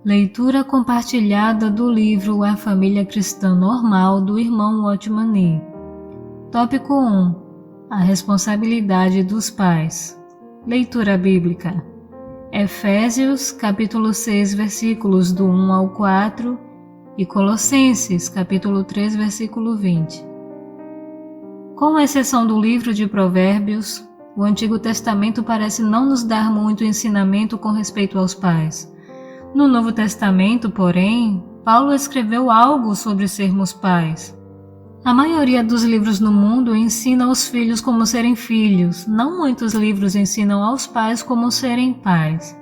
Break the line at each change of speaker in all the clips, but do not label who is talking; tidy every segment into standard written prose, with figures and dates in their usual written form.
Leitura compartilhada do livro A Família Cristã Normal, do irmão Watchman Nee. Tópico 1. A responsabilidade dos pais. Leitura bíblica. Efésios, capítulo 6, versículos do 1 ao 4 e Colossenses, capítulo 3, versículo 20. Com exceção do livro de Provérbios, o Antigo Testamento parece não nos dar muito ensinamento com respeito aos pais. No Novo Testamento, porém, Paulo escreveu algo sobre sermos pais. A maioria dos livros no mundo ensina aos filhos como serem filhos, não muitos livros ensinam aos pais como serem pais.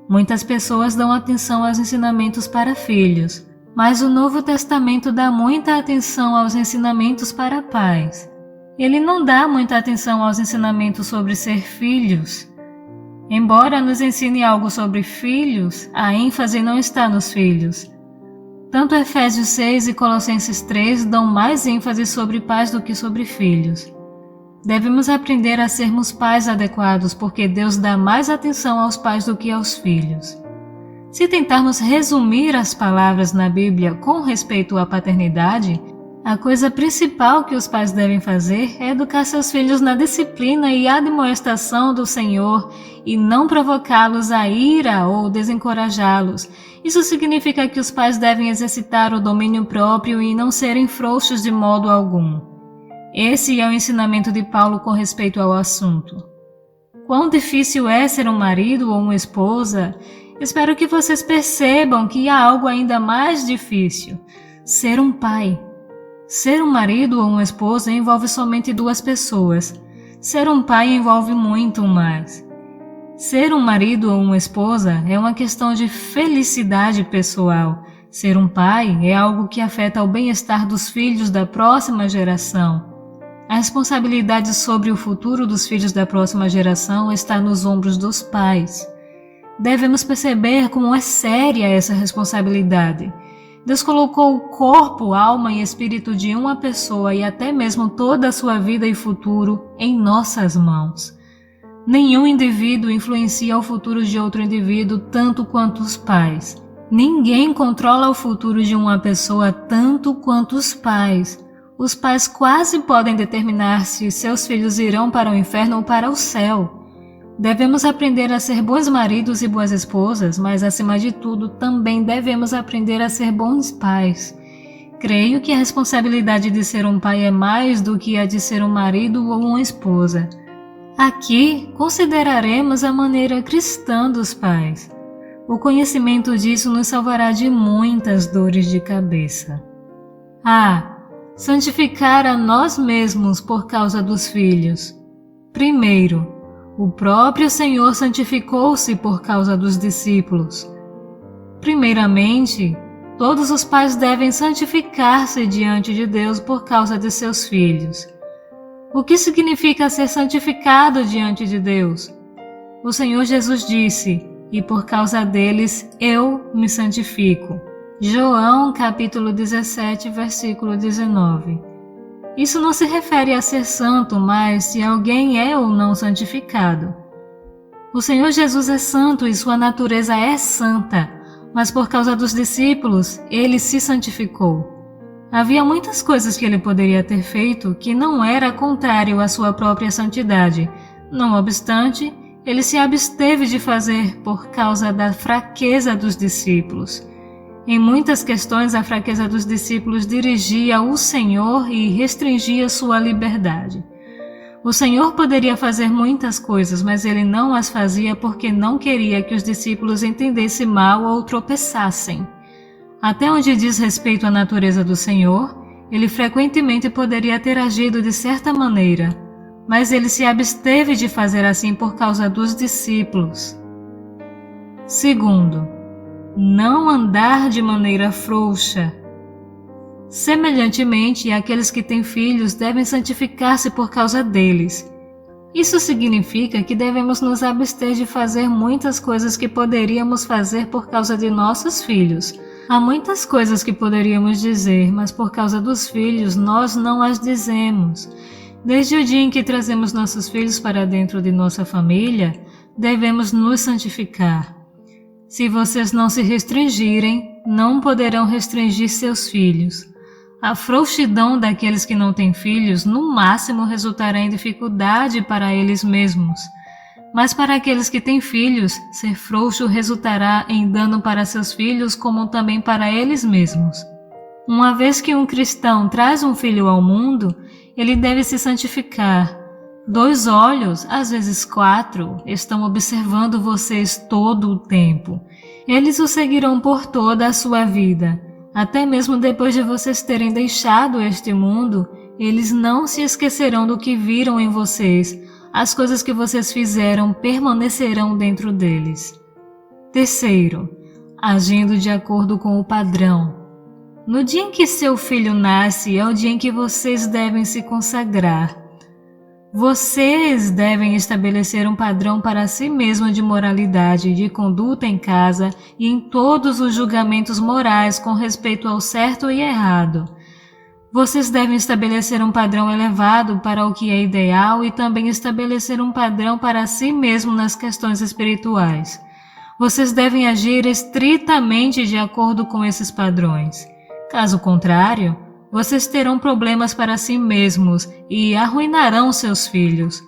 Muitas pessoas dão atenção aos ensinamentos para filhos, mas o Novo Testamento dá muita atenção aos ensinamentos para pais. Ele não dá muita atenção aos ensinamentos sobre ser filhos. Embora nos ensine algo sobre filhos, a ênfase não está nos filhos. Tanto Efésios 6 e Colossenses 3 dão mais ênfase sobre pais do que sobre filhos. Devemos aprender a sermos pais adequados, porque Deus dá mais atenção aos pais do que aos filhos. Se tentarmos resumir as palavras na Bíblia com respeito à paternidade, a coisa principal que os pais devem fazer é educar seus filhos na disciplina e admoestação do Senhor e não provocá-los a ira ou desencorajá-los. Isso significa que os pais devem exercitar o domínio próprio e não serem frouxos de modo algum. Esse é o ensinamento de Paulo com respeito ao assunto. Quão difícil é ser um marido ou uma esposa? Espero que vocês percebam que há algo ainda mais difícil: ser um pai. Ser um marido ou uma esposa envolve somente duas pessoas. Ser um pai envolve muito mais. Ser um marido ou uma esposa é uma questão de felicidade pessoal. Ser um pai é algo que afeta o bem-estar dos filhos da próxima geração. A responsabilidade sobre o futuro dos filhos da próxima geração está nos ombros dos pais. Devemos perceber como é séria essa responsabilidade. Deus colocou o corpo, alma e espírito de uma pessoa e até mesmo toda a sua vida e futuro em nossas mãos. Nenhum indivíduo influencia o futuro de outro indivíduo tanto quanto os pais. Ninguém controla o futuro de uma pessoa tanto quanto os pais. Os pais quase podem determinar se seus filhos irão para o inferno ou para o céu. Devemos aprender a ser bons maridos e boas esposas, mas acima de tudo também devemos aprender a ser bons pais. Creio que a responsabilidade de ser um pai é mais do que a de ser um marido ou uma esposa. Aqui consideraremos a maneira cristã dos pais. O conhecimento disso nos salvará de muitas dores de cabeça. Santificar a nós mesmos por causa dos filhos. Primeiro, o próprio Senhor santificou-se por causa dos discípulos. Primeiramente, todos os pais devem santificar-se diante de Deus por causa de seus filhos. O que significa ser santificado diante de Deus? O Senhor Jesus disse: "E por causa deles eu me santifico." João capítulo 17, versículo 19. Isso não se refere a ser santo, mas se alguém é ou não santificado. O Senhor Jesus é santo e sua natureza é santa, mas por causa dos discípulos, ele se santificou. Havia muitas coisas que ele poderia ter feito que não era contrário à sua própria santidade. Não obstante, ele se absteve de fazer por causa da fraqueza dos discípulos. Em muitas questões, a fraqueza dos discípulos dirigia o Senhor e restringia sua liberdade. O Senhor poderia fazer muitas coisas, mas ele não as fazia porque não queria que os discípulos entendessem mal ou tropeçassem. Até onde diz respeito à natureza do Senhor, ele frequentemente poderia ter agido de certa maneira, mas ele se absteve de fazer assim por causa dos discípulos. Segundo, não andar de maneira frouxa. Semelhantemente, aqueles que têm filhos devem santificar-se por causa deles. Isso significa que devemos nos abster de fazer muitas coisas que poderíamos fazer por causa de nossos filhos. Há muitas coisas que poderíamos dizer, mas por causa dos filhos nós não as dizemos. Desde o dia em que trazemos nossos filhos para dentro de nossa família, devemos nos santificar. Se vocês não se restringirem, não poderão restringir seus filhos. A frouxidão daqueles que não têm filhos, no máximo, resultará em dificuldade para eles mesmos. Mas para aqueles que têm filhos, ser frouxo resultará em dano para seus filhos, como também para eles mesmos. Uma vez que um cristão traz um filho ao mundo, ele deve se santificar. 2 olhos, às vezes 4, estão observando vocês todo o tempo. Eles o seguirão por toda a sua vida. Até mesmo depois de vocês terem deixado este mundo, eles não se esquecerão do que viram em vocês. As coisas que vocês fizeram permanecerão dentro deles. 3º, agindo de acordo com o padrão. No dia em que seu filho nasce é o dia em que vocês devem se consagrar. Vocês devem estabelecer um padrão para si mesmos de moralidade, de conduta em casa e em todos os julgamentos morais com respeito ao certo e errado. Vocês devem estabelecer um padrão elevado para o que é ideal e também estabelecer um padrão para si mesmo nas questões espirituais. Vocês devem agir estritamente de acordo com esses padrões. Caso contrário, vocês terão problemas para si mesmos e arruinarão seus filhos.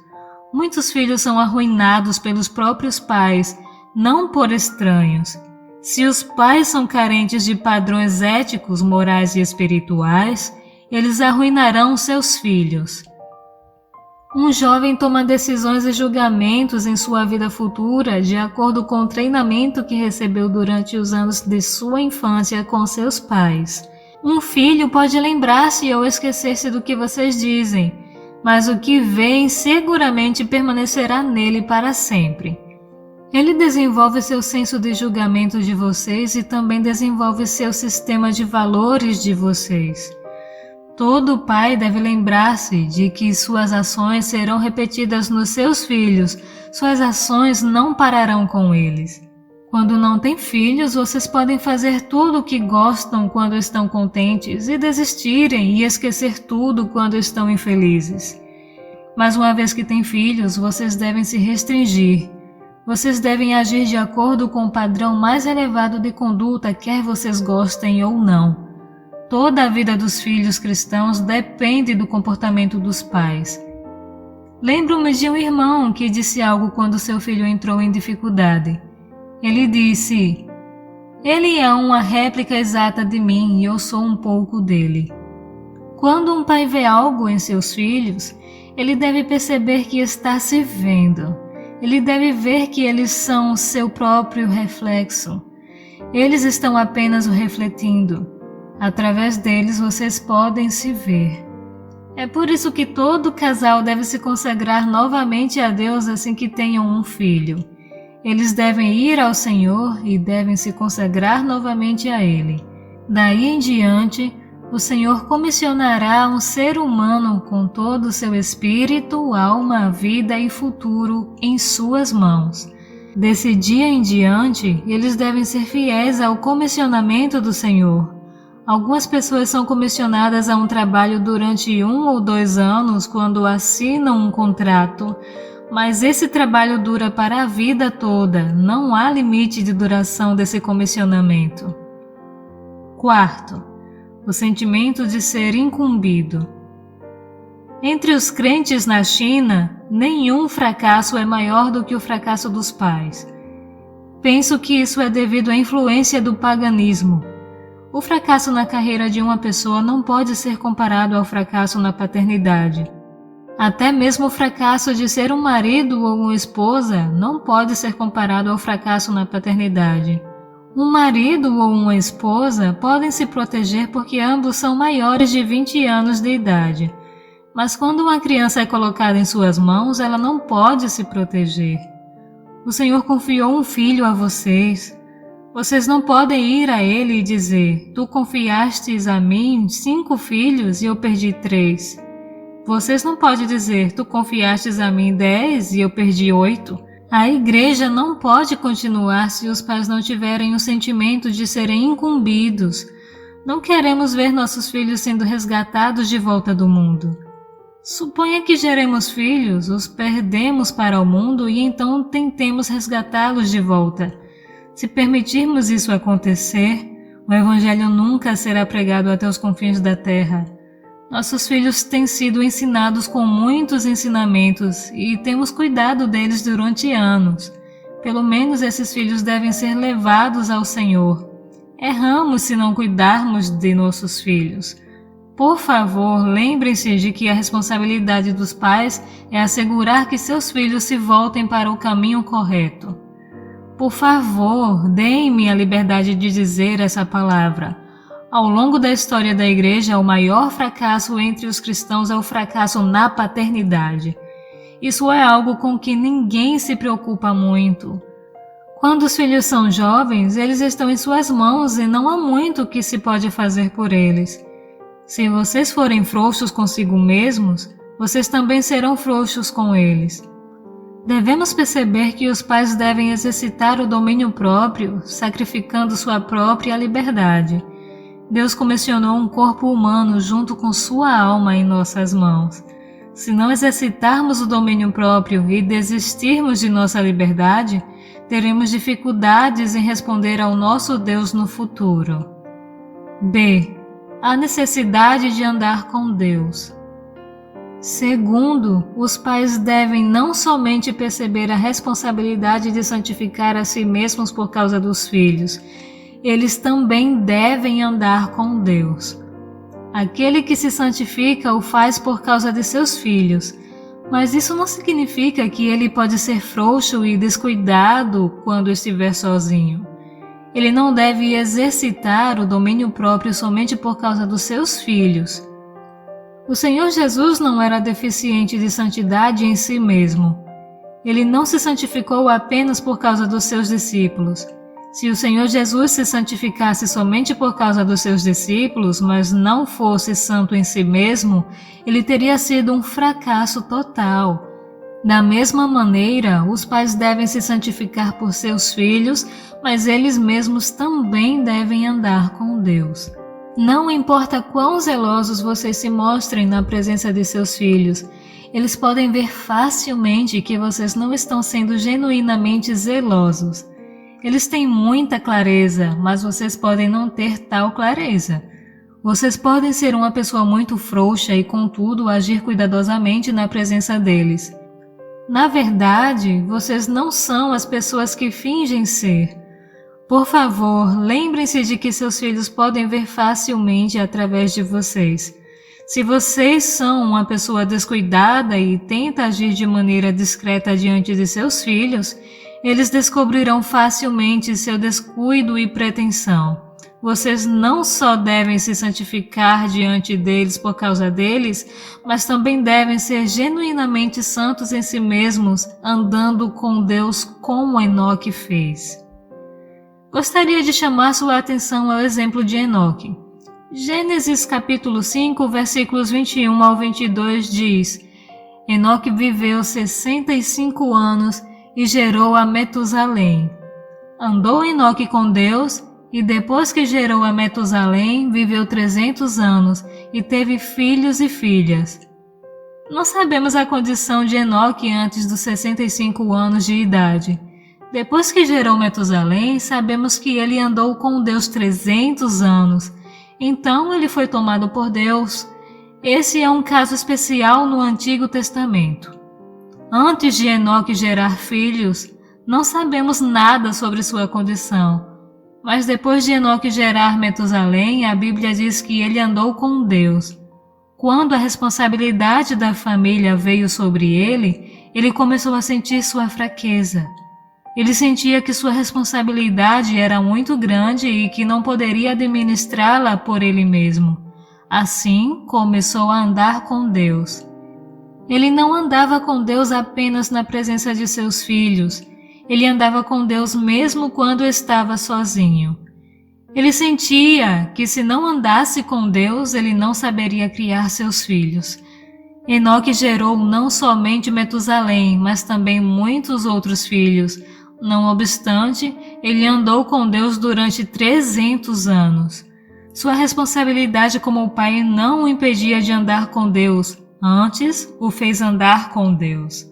Muitos filhos são arruinados pelos próprios pais, não por estranhos. Se os pais são carentes de padrões éticos, morais e espirituais, eles arruinarão seus filhos. Um jovem toma decisões e julgamentos em sua vida futura de acordo com o treinamento que recebeu durante os anos de sua infância com seus pais. Um filho pode lembrar-se ou esquecer-se do que vocês dizem, mas o que veem seguramente permanecerá nele para sempre. Ele desenvolve seu senso de julgamento de vocês e também desenvolve seu sistema de valores de vocês. Todo pai deve lembrar-se de que suas ações serão repetidas nos seus filhos, suas ações não pararão com eles. Quando não têm filhos, vocês podem fazer tudo o que gostam quando estão contentes e desistirem e esquecer tudo quando estão infelizes. Mas uma vez que têm filhos, vocês devem se restringir. Vocês devem agir de acordo com o padrão mais elevado de conduta, quer vocês gostem ou não. Toda a vida dos filhos cristãos depende do comportamento dos pais. Lembro-me de um irmão que disse algo quando seu filho entrou em dificuldade. Ele disse: "Ele é uma réplica exata de mim e eu sou um pouco dele." Quando um pai vê algo em seus filhos, ele deve perceber que está se vendo. Ele deve ver que eles são o seu próprio reflexo. Eles estão apenas o refletindo. Através deles vocês podem se ver. É por isso que todo casal deve se consagrar novamente a Deus assim que tenham um filho. Eles devem ir ao Senhor e devem se consagrar novamente a Ele. Daí em diante, o Senhor comissionará um ser humano com todo o seu espírito, alma, vida e futuro em suas mãos. Desse dia em diante, eles devem ser fiéis ao comissionamento do Senhor. Algumas pessoas são comissionadas a um trabalho durante 1 ou 2 anos quando assinam um contrato, mas esse trabalho dura para a vida toda, não há limite de duração desse comissionamento. 4. O sentimento de ser incumbido. Entre os crentes na China, nenhum fracasso é maior do que o fracasso dos pais. Penso que isso é devido à influência do paganismo. O fracasso na carreira de uma pessoa não pode ser comparado ao fracasso na paternidade. Até mesmo o fracasso de ser um marido ou uma esposa não pode ser comparado ao fracasso na paternidade. Um marido ou uma esposa podem se proteger porque ambos são maiores de 20 anos de idade. Mas quando uma criança é colocada em suas mãos, ela não pode se proteger. O Senhor confiou um filho a vocês. Vocês não podem ir a ele e dizer: "Tu confiastes a mim 5 filhos e eu perdi 3. Vocês não podem dizer: "Tu confiastes a mim 10 e eu perdi 8. A igreja não pode continuar se os pais não tiverem o sentimento de serem incumbidos. Não queremos ver nossos filhos sendo resgatados de volta do mundo. Suponha que geremos filhos, os perdemos para o mundo e então tentemos resgatá-los de volta. Se permitirmos isso acontecer, o Evangelho nunca será pregado até os confins da terra. Nossos filhos têm sido ensinados com muitos ensinamentos e temos cuidado deles durante anos. Pelo menos esses filhos devem ser levados ao Senhor. Erramos se não cuidarmos de nossos filhos. Por favor, lembrem-se de que a responsabilidade dos pais é assegurar que seus filhos se voltem para o caminho correto. Por favor, deem-me a liberdade de dizer essa palavra. Ao longo da história da Igreja, o maior fracasso entre os cristãos é o fracasso na paternidade. Isso é algo com que ninguém se preocupa muito. Quando os filhos são jovens, eles estão em suas mãos e não há muito que se pode fazer por eles. Se vocês forem frouxos consigo mesmos, vocês também serão frouxos com eles. Devemos perceber que os pais devem exercitar o domínio próprio, sacrificando sua própria liberdade. Deus comissionou um corpo humano junto com sua alma em nossas mãos. Se não exercitarmos o domínio próprio e desistirmos de nossa liberdade, teremos dificuldades em responder ao nosso Deus no futuro. B. A necessidade de andar com Deus. Segundo, os pais devem não somente perceber a responsabilidade de santificar a si mesmos por causa dos filhos, eles também devem andar com Deus. Aquele que se santifica o faz por causa de seus filhos, mas isso não significa que ele pode ser frouxo e descuidado quando estiver sozinho. Ele não deve exercitar o domínio próprio somente por causa dos seus filhos. O Senhor Jesus não era deficiente de santidade em si mesmo. Ele não se santificou apenas por causa dos seus discípulos. Se o Senhor Jesus se santificasse somente por causa dos seus discípulos, mas não fosse santo em si mesmo, ele teria sido um fracasso total. Da mesma maneira, os pais devem se santificar por seus filhos, mas eles mesmos também devem andar com Deus. Não importa quão zelosos vocês se mostrem na presença de seus filhos, eles podem ver facilmente que vocês não estão sendo genuinamente zelosos. Eles têm muita clareza, mas vocês podem não ter tal clareza. Vocês podem ser uma pessoa muito frouxa e, contudo, agir cuidadosamente na presença deles. Na verdade, vocês não são as pessoas que fingem ser. Por favor, lembrem-se de que seus filhos podem ver facilmente através de vocês. Se vocês são uma pessoa descuidada e tenta agir de maneira discreta diante de seus filhos, eles descobrirão facilmente seu descuido e pretensão. Vocês não só devem se santificar diante deles por causa deles, mas também devem ser genuinamente santos em si mesmos, andando com Deus como Enoque fez. Gostaria de chamar sua atenção ao exemplo de Enoque. Gênesis capítulo 5, versículos 21 ao 22 diz: Enoque viveu 65 anos e gerou a Metusalém. Andou Enoque com Deus, e depois que gerou a Metusalém, viveu 300 anos e teve filhos e filhas. Não sabemos a condição de Enoque antes dos 65 anos de idade. Depois que gerou Metusalém, sabemos que ele andou com Deus 300 anos. Então ele foi tomado por Deus. Esse é um caso especial no Antigo Testamento. Antes de Enoque gerar filhos, não sabemos nada sobre sua condição. Mas depois de Enoque gerar Metusalém, a Bíblia diz que ele andou com Deus. Quando a responsabilidade da família veio sobre ele começou a sentir sua fraqueza. Ele sentia que sua responsabilidade era muito grande e que não poderia administrá-la por ele mesmo. Assim, começou a andar com Deus. Ele não andava com Deus apenas na presença de seus filhos. Ele andava com Deus mesmo quando estava sozinho. Ele sentia que se não andasse com Deus, ele não saberia criar seus filhos. Enoque gerou não somente Metusalém, mas também muitos outros filhos. Não obstante, ele andou com Deus durante 300 anos. Sua responsabilidade como pai não o impedia de andar com Deus, antes o fez andar com Deus.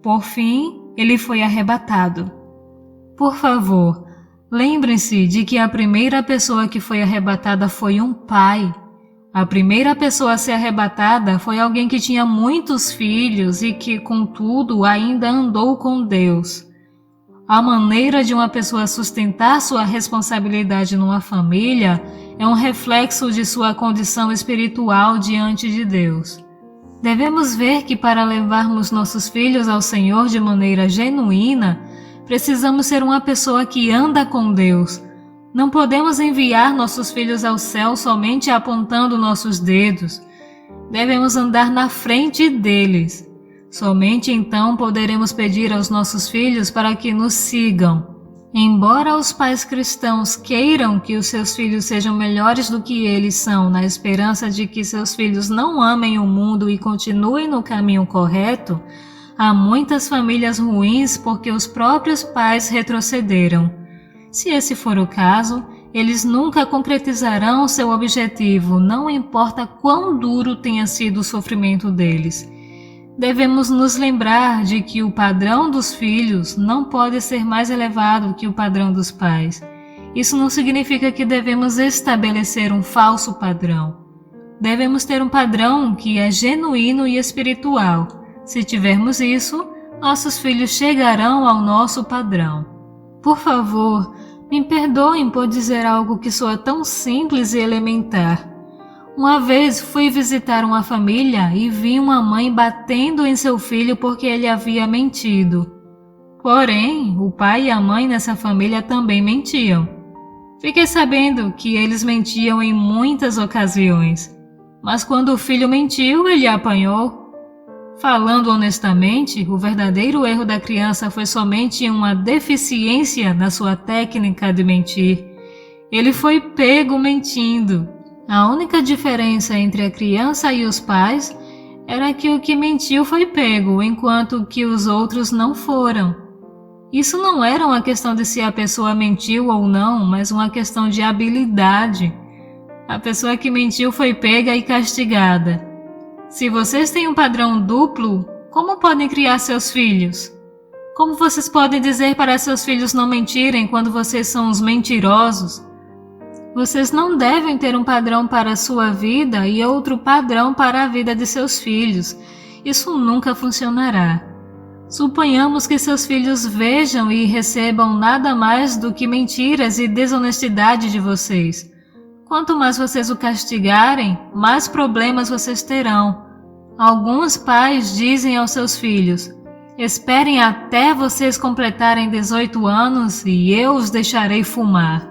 Por fim, ele foi arrebatado. Por favor, Lembrem-se de que a primeira pessoa que foi arrebatada foi um pai. A primeira pessoa a ser arrebatada foi alguém que tinha muitos filhos e que, contudo, ainda andou com Deus. A maneira de uma pessoa sustentar sua responsabilidade numa família é um reflexo de sua condição espiritual diante de Deus. Devemos ver que para levarmos nossos filhos ao Senhor de maneira genuína, precisamos ser uma pessoa que anda com Deus. Não podemos enviar nossos filhos ao céu somente apontando nossos dedos. Devemos andar na frente deles. Somente então poderemos pedir aos nossos filhos para que nos sigam. Embora os pais cristãos queiram que os seus filhos sejam melhores do que eles são, na esperança de que seus filhos não amem o mundo e continuem no caminho correto, há muitas famílias ruins porque os próprios pais retrocederam. Se esse for o caso, eles nunca concretizarão seu objetivo, não importa quão duro tenha sido o sofrimento deles. Devemos nos lembrar de que o padrão dos filhos não pode ser mais elevado que o padrão dos pais. Isso não significa que devemos estabelecer um falso padrão. Devemos ter um padrão que é genuíno e espiritual. Se tivermos isso, nossos filhos chegarão ao nosso padrão. Por favor, me perdoem por dizer algo que soa tão simples e elementar. Uma vez fui visitar uma família e vi uma mãe batendo em seu filho porque ele havia mentido. Porém, o pai e a mãe nessa família também mentiam. Fiquei sabendo que eles mentiam em muitas ocasiões, mas quando o filho mentiu, ele apanhou. Falando honestamente, o verdadeiro erro da criança foi somente uma deficiência na sua técnica de mentir. Ele foi pego mentindo. A única diferença entre a criança e os pais era que o que mentiu foi pego, enquanto que os outros não foram. Isso não era uma questão de se a pessoa mentiu ou não, mas uma questão de habilidade. A pessoa que mentiu foi pega e castigada. Se vocês têm um padrão duplo, como podem criar seus filhos? Como vocês podem dizer para seus filhos não mentirem quando vocês são os mentirosos? Vocês não devem ter um padrão para a sua vida e outro padrão para a vida de seus filhos. Isso nunca funcionará. Suponhamos que seus filhos vejam e recebam nada mais do que mentiras e desonestidade de vocês. Quanto mais vocês o castigarem, mais problemas vocês terão. Alguns pais dizem aos seus filhos: esperem até vocês completarem 18 anos e eu os deixarei fumar.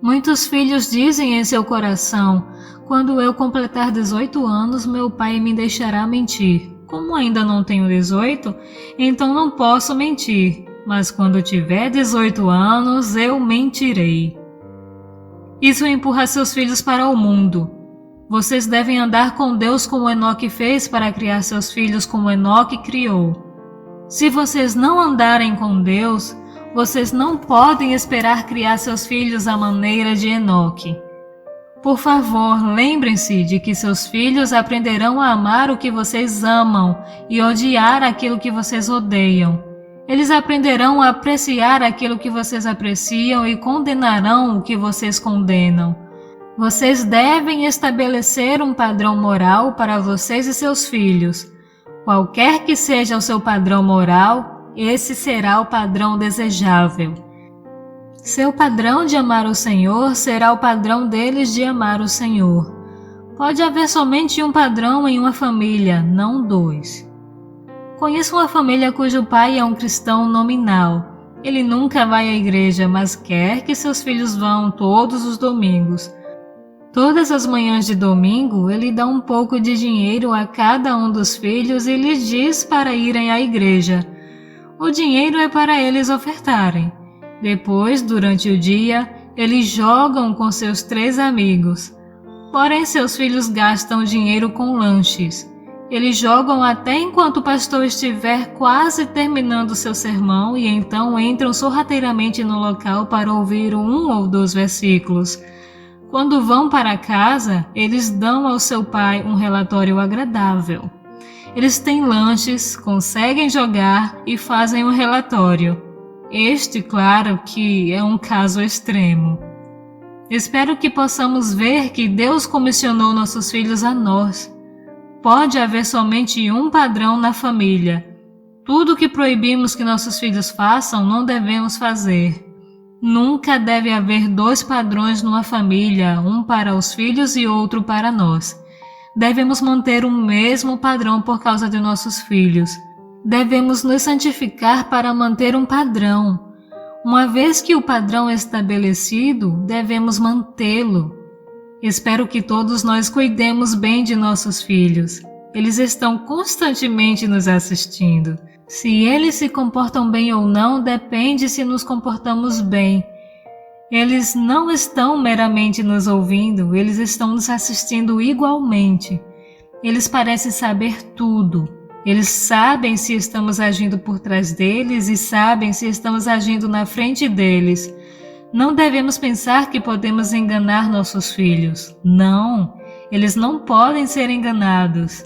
Muitos filhos dizem em seu coração: quando eu completar 18 anos, meu pai me deixará mentir. Como ainda não tenho 18, então não posso mentir, mas quando tiver 18 anos, eu mentirei. Isso empurra seus filhos para o mundo. Vocês devem andar com Deus como Enoque fez para criar seus filhos como Enoque criou. Se vocês não andarem com Deus, vocês não podem esperar criar seus filhos à maneira de Enoque. Por favor, lembrem-se de que seus filhos aprenderão a amar o que vocês amam e odiar aquilo que vocês odeiam. Eles aprenderão a apreciar aquilo que vocês apreciam e condenarão o que vocês condenam. Vocês devem estabelecer um padrão moral para vocês e seus filhos. Qualquer que seja o seu padrão moral, esse será o padrão desejável. Seu padrão de amar o Senhor será o padrão deles de amar o Senhor. Pode haver somente um padrão em uma família, não dois. Conheço uma família cujo pai é um cristão nominal. Ele nunca vai à igreja, mas quer que seus filhos vão todos os domingos. Todas as manhãs de domingo, ele dá um pouco de dinheiro a cada um dos filhos e lhes diz para irem à igreja. O dinheiro é para eles ofertarem. Depois, durante o dia, eles jogam com seus 3 amigos. Porém, seus filhos gastam dinheiro com lanches. Eles jogam até enquanto o pastor estiver quase terminando seu sermão e então entram sorrateiramente no local para ouvir 1 ou 2 versículos. Quando vão para casa, eles dão ao seu pai um relatório agradável. Eles têm lanches, conseguem jogar e fazem um relatório. Este, claro, que é um caso extremo. Espero que possamos ver que Deus comissionou nossos filhos a nós. Pode haver somente um padrão na família. Tudo que proibimos que nossos filhos façam, não devemos fazer. Nunca deve haver dois padrões numa família, um para os filhos e outro para nós. Devemos manter o mesmo padrão por causa de nossos filhos. Devemos nos santificar para manter um padrão. Uma vez que o padrão é estabelecido, devemos mantê-lo. Espero que todos nós cuidemos bem de nossos filhos. Eles estão constantemente nos assistindo. Se eles se comportam bem ou não, depende se nos comportamos bem. Eles não estão meramente nos ouvindo, eles estão nos assistindo igualmente. Eles parecem saber tudo. Eles sabem se estamos agindo por trás deles e sabem se estamos agindo na frente deles. Não devemos pensar que podemos enganar nossos filhos. Não, eles não podem ser enganados.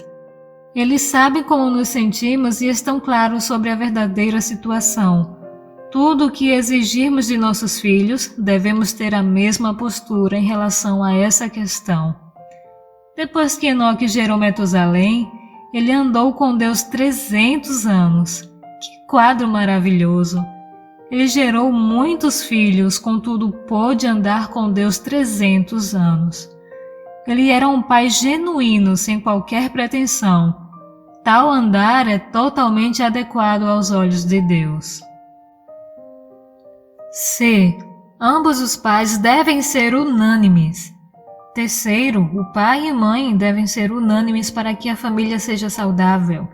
Eles sabem como nos sentimos e estão claros sobre a verdadeira situação. Tudo o que exigirmos de nossos filhos, devemos ter a mesma postura em relação a essa questão. Depois que Enoque gerou Metusalém, ele andou com Deus 300 anos. Que quadro maravilhoso! Ele gerou muitos filhos, contudo pôde andar com Deus 300 anos. Ele era um pai genuíno, sem qualquer pretensão. Tal andar é totalmente adequado aos olhos de Deus. C. Ambos os pais devem ser unânimes. Terceiro, o pai e mãe devem ser unânimes para que a família seja saudável.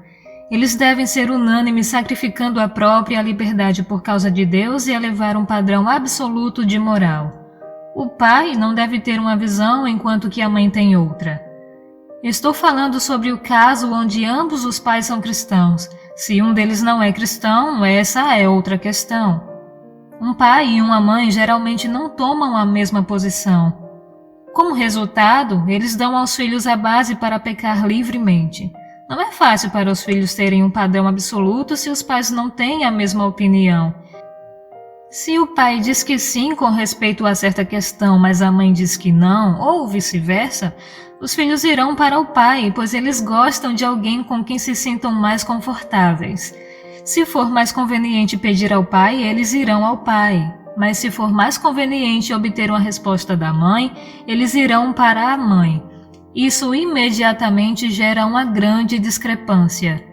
Eles devem ser unânimes, sacrificando a própria liberdade por causa de Deus e elevar um padrão absoluto de moral. O pai não deve ter uma visão enquanto que a mãe tem outra. Estou falando sobre o caso onde ambos os pais são cristãos. Se um deles não é cristão, essa é outra questão. Um pai e uma mãe geralmente não tomam a mesma posição. Como resultado, eles dão aos filhos a base para pecar livremente. Não é fácil para os filhos terem um padrão absoluto se os pais não têm a mesma opinião. Se o pai diz que sim com respeito a certa questão, mas a mãe diz que não, ou vice-versa, os filhos irão para o pai, pois eles gostam de alguém com quem se sintam mais confortáveis. Se for mais conveniente pedir ao pai, eles irão ao pai. Mas se for mais conveniente obter uma resposta da mãe, eles irão para a mãe. Isso imediatamente gera uma grande discrepância.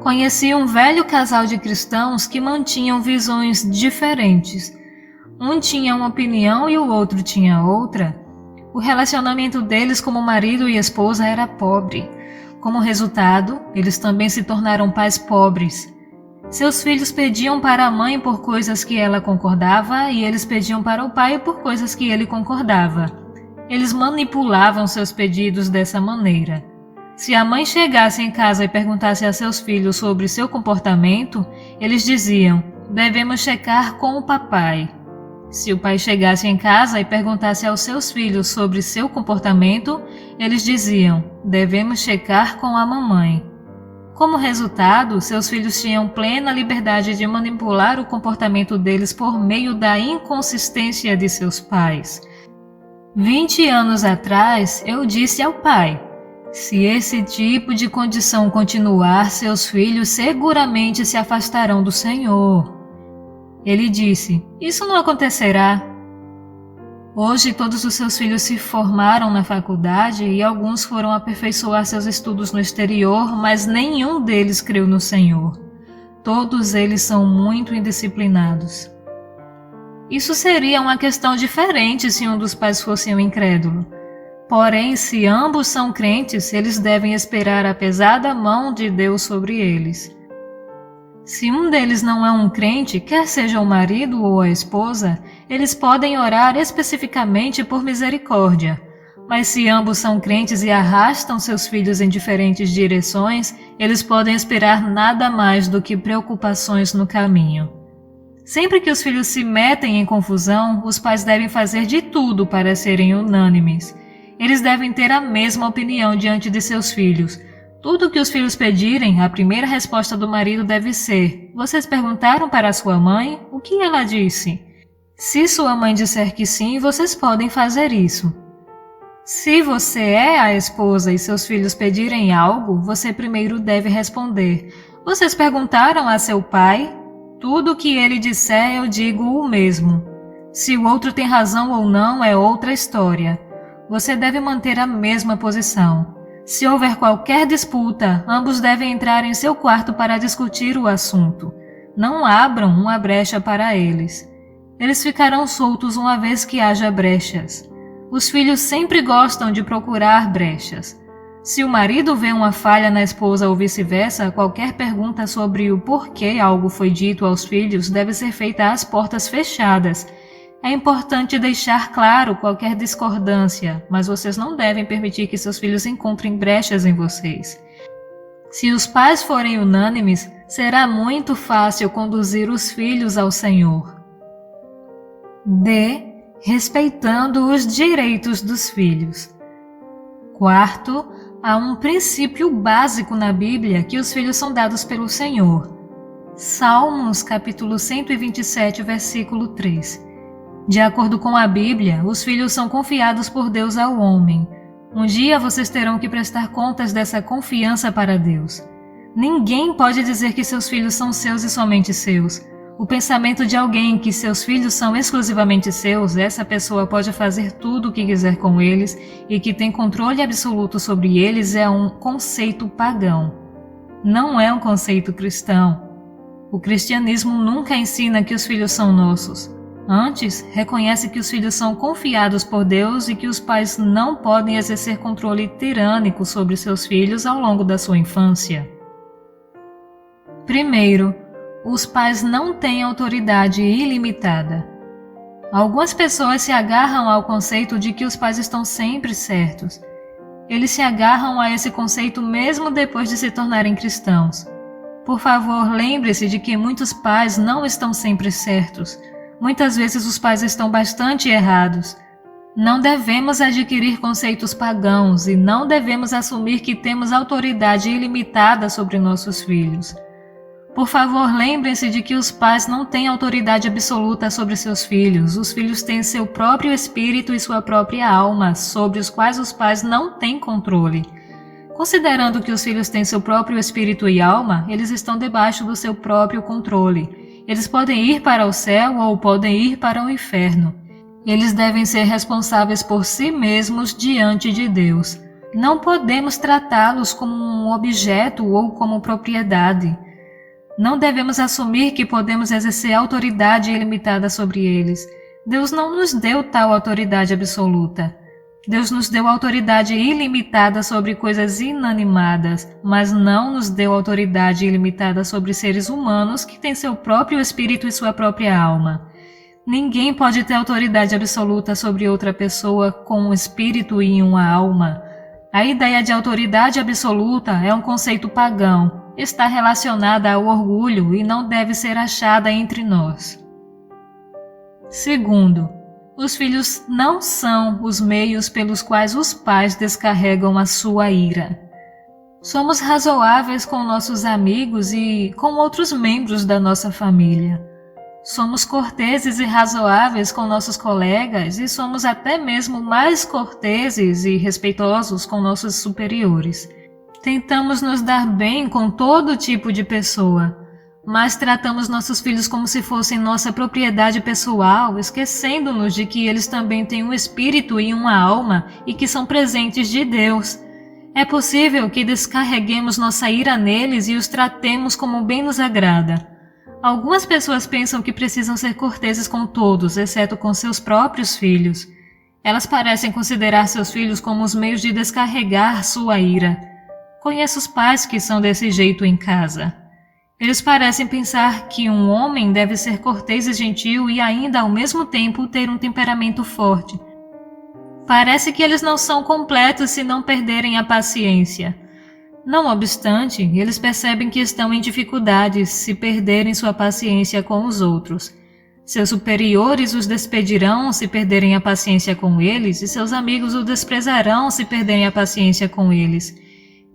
Conheci um velho casal de cristãos que mantinham visões diferentes. Um tinha uma opinião e o outro tinha outra. O relacionamento deles como marido e esposa era pobre. Como resultado, eles também se tornaram pais pobres. Seus filhos pediam para a mãe por coisas que ela concordava e eles pediam para o pai por coisas que ele concordava. Eles manipulavam seus pedidos dessa maneira. Se a mãe chegasse em casa e perguntasse a seus filhos sobre seu comportamento, eles diziam: devemos checar com o papai. Se o pai chegasse em casa e perguntasse aos seus filhos sobre seu comportamento, eles diziam: devemos checar com a mamãe. Como resultado, seus filhos tinham plena liberdade de manipular o comportamento deles por meio da inconsistência de seus pais. 20 anos atrás, eu disse ao pai: se esse tipo de condição continuar, seus filhos seguramente se afastarão do Senhor. Ele disse: isso não acontecerá. Hoje todos os seus filhos se formaram na faculdade e alguns foram aperfeiçoar seus estudos no exterior, mas nenhum deles creu no Senhor. Todos eles são muito indisciplinados. Isso seria uma questão diferente se um dos pais fosse um incrédulo. Porém, se ambos são crentes, eles devem esperar a pesada mão de Deus sobre eles. Se um deles não é um crente, quer seja o marido ou a esposa, eles podem orar especificamente por misericórdia. Mas se ambos são crentes e arrastam seus filhos em diferentes direções, eles podem esperar nada mais do que preocupações no caminho. Sempre que os filhos se metem em confusão, os pais devem fazer de tudo para serem unânimes. Eles devem ter a mesma opinião diante de seus filhos. Tudo que os filhos pedirem, a primeira resposta do marido deve ser: vocês perguntaram para sua mãe? O que ela disse? Se sua mãe disser que sim, vocês podem fazer isso. Se você é a esposa e seus filhos pedirem algo, você primeiro deve responder: vocês perguntaram a seu pai? Tudo o que ele disser, eu digo o mesmo. Se o outro tem razão ou não é outra história. Você deve manter a mesma posição. Se houver qualquer disputa, ambos devem entrar em seu quarto para discutir o assunto. Não abram uma brecha para eles. Eles ficarão soltos uma vez que haja brechas. Os filhos sempre gostam de procurar brechas. Se o marido vê uma falha na esposa ou vice-versa, qualquer pergunta sobre o porquê algo foi dito aos filhos deve ser feita às portas fechadas. É importante deixar claro qualquer discordância, mas vocês não devem permitir que seus filhos encontrem brechas em vocês. Se os pais forem unânimes, será muito fácil conduzir os filhos ao Senhor. D. Respeitando os direitos dos filhos. Quarto, há um princípio básico na Bíblia que os filhos são dados pelo Senhor. Salmos, capítulo 127, versículo 3. De acordo com a Bíblia, os filhos são confiados por Deus ao homem. Um dia vocês terão que prestar contas dessa confiança para Deus. Ninguém pode dizer que seus filhos são seus e somente seus. O pensamento de alguém que seus filhos são exclusivamente seus, essa pessoa pode fazer tudo o que quiser com eles e que tem controle absoluto sobre eles, é um conceito pagão. Não é um conceito cristão. O cristianismo nunca ensina que os filhos são nossos. Antes, reconhece que os filhos são confiados por Deus e que os pais não podem exercer controle tirânico sobre seus filhos ao longo da sua infância. Primeiro, os pais não têm autoridade ilimitada. Algumas pessoas se agarram ao conceito de que os pais estão sempre certos. Eles se agarram a esse conceito mesmo depois de se tornarem cristãos. Por favor, lembre-se de que muitos pais não estão sempre certos. Muitas vezes os pais estão bastante errados. Não devemos adquirir conceitos pagãos e não devemos assumir que temos autoridade ilimitada sobre nossos filhos. Por favor, lembrem-se de que os pais não têm autoridade absoluta sobre seus filhos. Os filhos têm seu próprio espírito e sua própria alma, sobre os quais os pais não têm controle. Considerando que os filhos têm seu próprio espírito e alma, eles estão debaixo do seu próprio controle. Eles podem ir para o céu ou podem ir para o inferno. Eles devem ser responsáveis por si mesmos diante de Deus. Não podemos tratá-los como um objeto ou como propriedade. Não devemos assumir que podemos exercer autoridade ilimitada sobre eles. Deus não nos deu tal autoridade absoluta. Deus nos deu autoridade ilimitada sobre coisas inanimadas, mas não nos deu autoridade ilimitada sobre seres humanos que têm seu próprio espírito e sua própria alma. Ninguém pode ter autoridade absoluta sobre outra pessoa com um espírito e uma alma. A ideia de autoridade absoluta é um conceito pagão, está relacionada ao orgulho e não deve ser achada entre nós. Segundo, os filhos não são os meios pelos quais os pais descarregam a sua ira. Somos razoáveis com nossos amigos e com outros membros da nossa família. Somos corteses e razoáveis com nossos colegas e somos até mesmo mais corteses e respeitosos com nossos superiores. Tentamos nos dar bem com todo tipo de pessoa, mas tratamos nossos filhos como se fossem nossa propriedade pessoal, esquecendo-nos de que eles também têm um espírito e uma alma e que são presentes de Deus. É possível que descarreguemos nossa ira neles e os tratemos como bem nos agrada. Algumas pessoas pensam que precisam ser corteses com todos, exceto com seus próprios filhos. Elas parecem considerar seus filhos como os meios de descarregar sua ira. Conheço os pais que são desse jeito em casa. Eles parecem pensar que um homem deve ser cortês e gentil e ainda ao mesmo tempo ter um temperamento forte. Parece que eles não são completos se não perderem a paciência. Não obstante, eles percebem que estão em dificuldades se perderem sua paciência com os outros. Seus superiores os despedirão se perderem a paciência com eles e seus amigos os desprezarão se perderem a paciência com eles.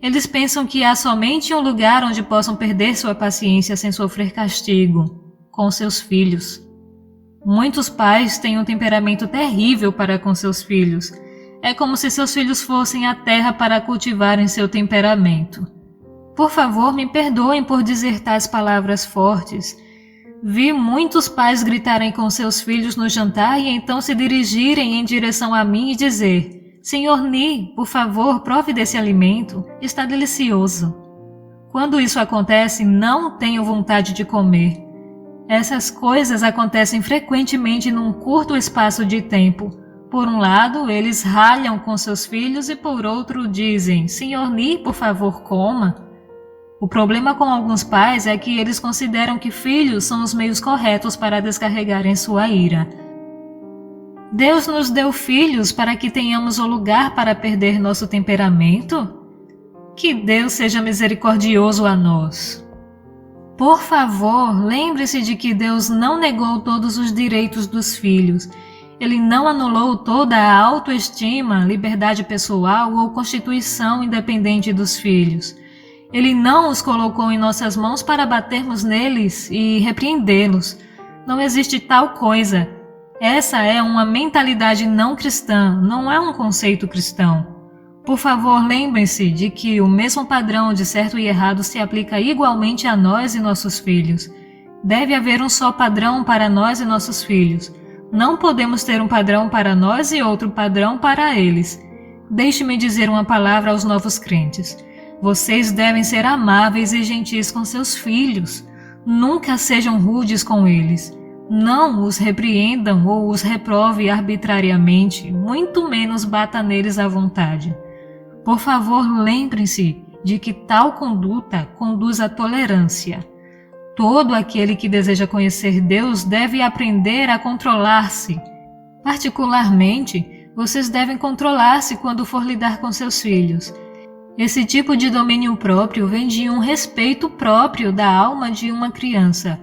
Eles pensam que há somente um lugar onde possam perder sua paciência sem sofrer castigo, com seus filhos. Muitos pais têm um temperamento terrível para com seus filhos. É como se seus filhos fossem a terra para cultivarem seu temperamento. Por favor, me perdoem por dizer tais palavras fortes. Vi muitos pais gritarem com seus filhos no jantar e então se dirigirem em direção a mim e dizer: Senhor Ni, por favor, prove desse alimento, está delicioso. Quando isso acontece, não tenho vontade de comer. Essas coisas acontecem frequentemente num curto espaço de tempo. Por um lado, eles ralham com seus filhos e por outro dizem: Senhor Ni, por favor, coma. O problema com alguns pais é que eles consideram que filhos são os meios corretos para descarregarem sua ira. Deus nos deu filhos para que tenhamos o lugar para perder nosso temperamento? Que Deus seja misericordioso a nós. Por favor, lembre-se de que Deus não negou todos os direitos dos filhos. Ele não anulou toda a autoestima, liberdade pessoal ou constituição independente dos filhos. Ele não os colocou em nossas mãos para batermos neles e repreendê-los. Não existe tal coisa. Essa é uma mentalidade não cristã, não é um conceito cristão. Por favor, lembrem-se de que o mesmo padrão de certo e errado se aplica igualmente a nós e nossos filhos. Deve haver um só padrão para nós e nossos filhos. Não podemos ter um padrão para nós e outro padrão para eles. Deixe-me dizer uma palavra aos novos crentes. Vocês devem ser amáveis e gentis com seus filhos. Nunca sejam rudes com eles. Não os repreendam ou os reprove arbitrariamente, muito menos bata neles à vontade. Por favor, lembrem-se de que tal conduta conduz à tolerância. Todo aquele que deseja conhecer Deus deve aprender a controlar-se. Particularmente, vocês devem controlar-se quando for lidar com seus filhos. Esse tipo de domínio próprio vem de um respeito próprio da alma de uma criança.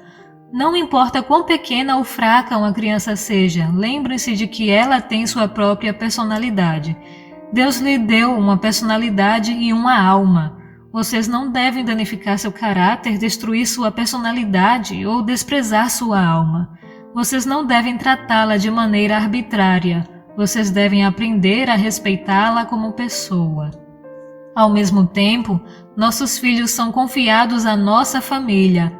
Não importa quão pequena ou fraca uma criança seja, lembrem-se de que ela tem sua própria personalidade. Deus lhe deu uma personalidade e uma alma. Vocês não devem danificar seu caráter, destruir sua personalidade ou desprezar sua alma. Vocês não devem tratá-la de maneira arbitrária. Vocês devem aprender a respeitá-la como pessoa. Ao mesmo tempo, nossos filhos são confiados à nossa família.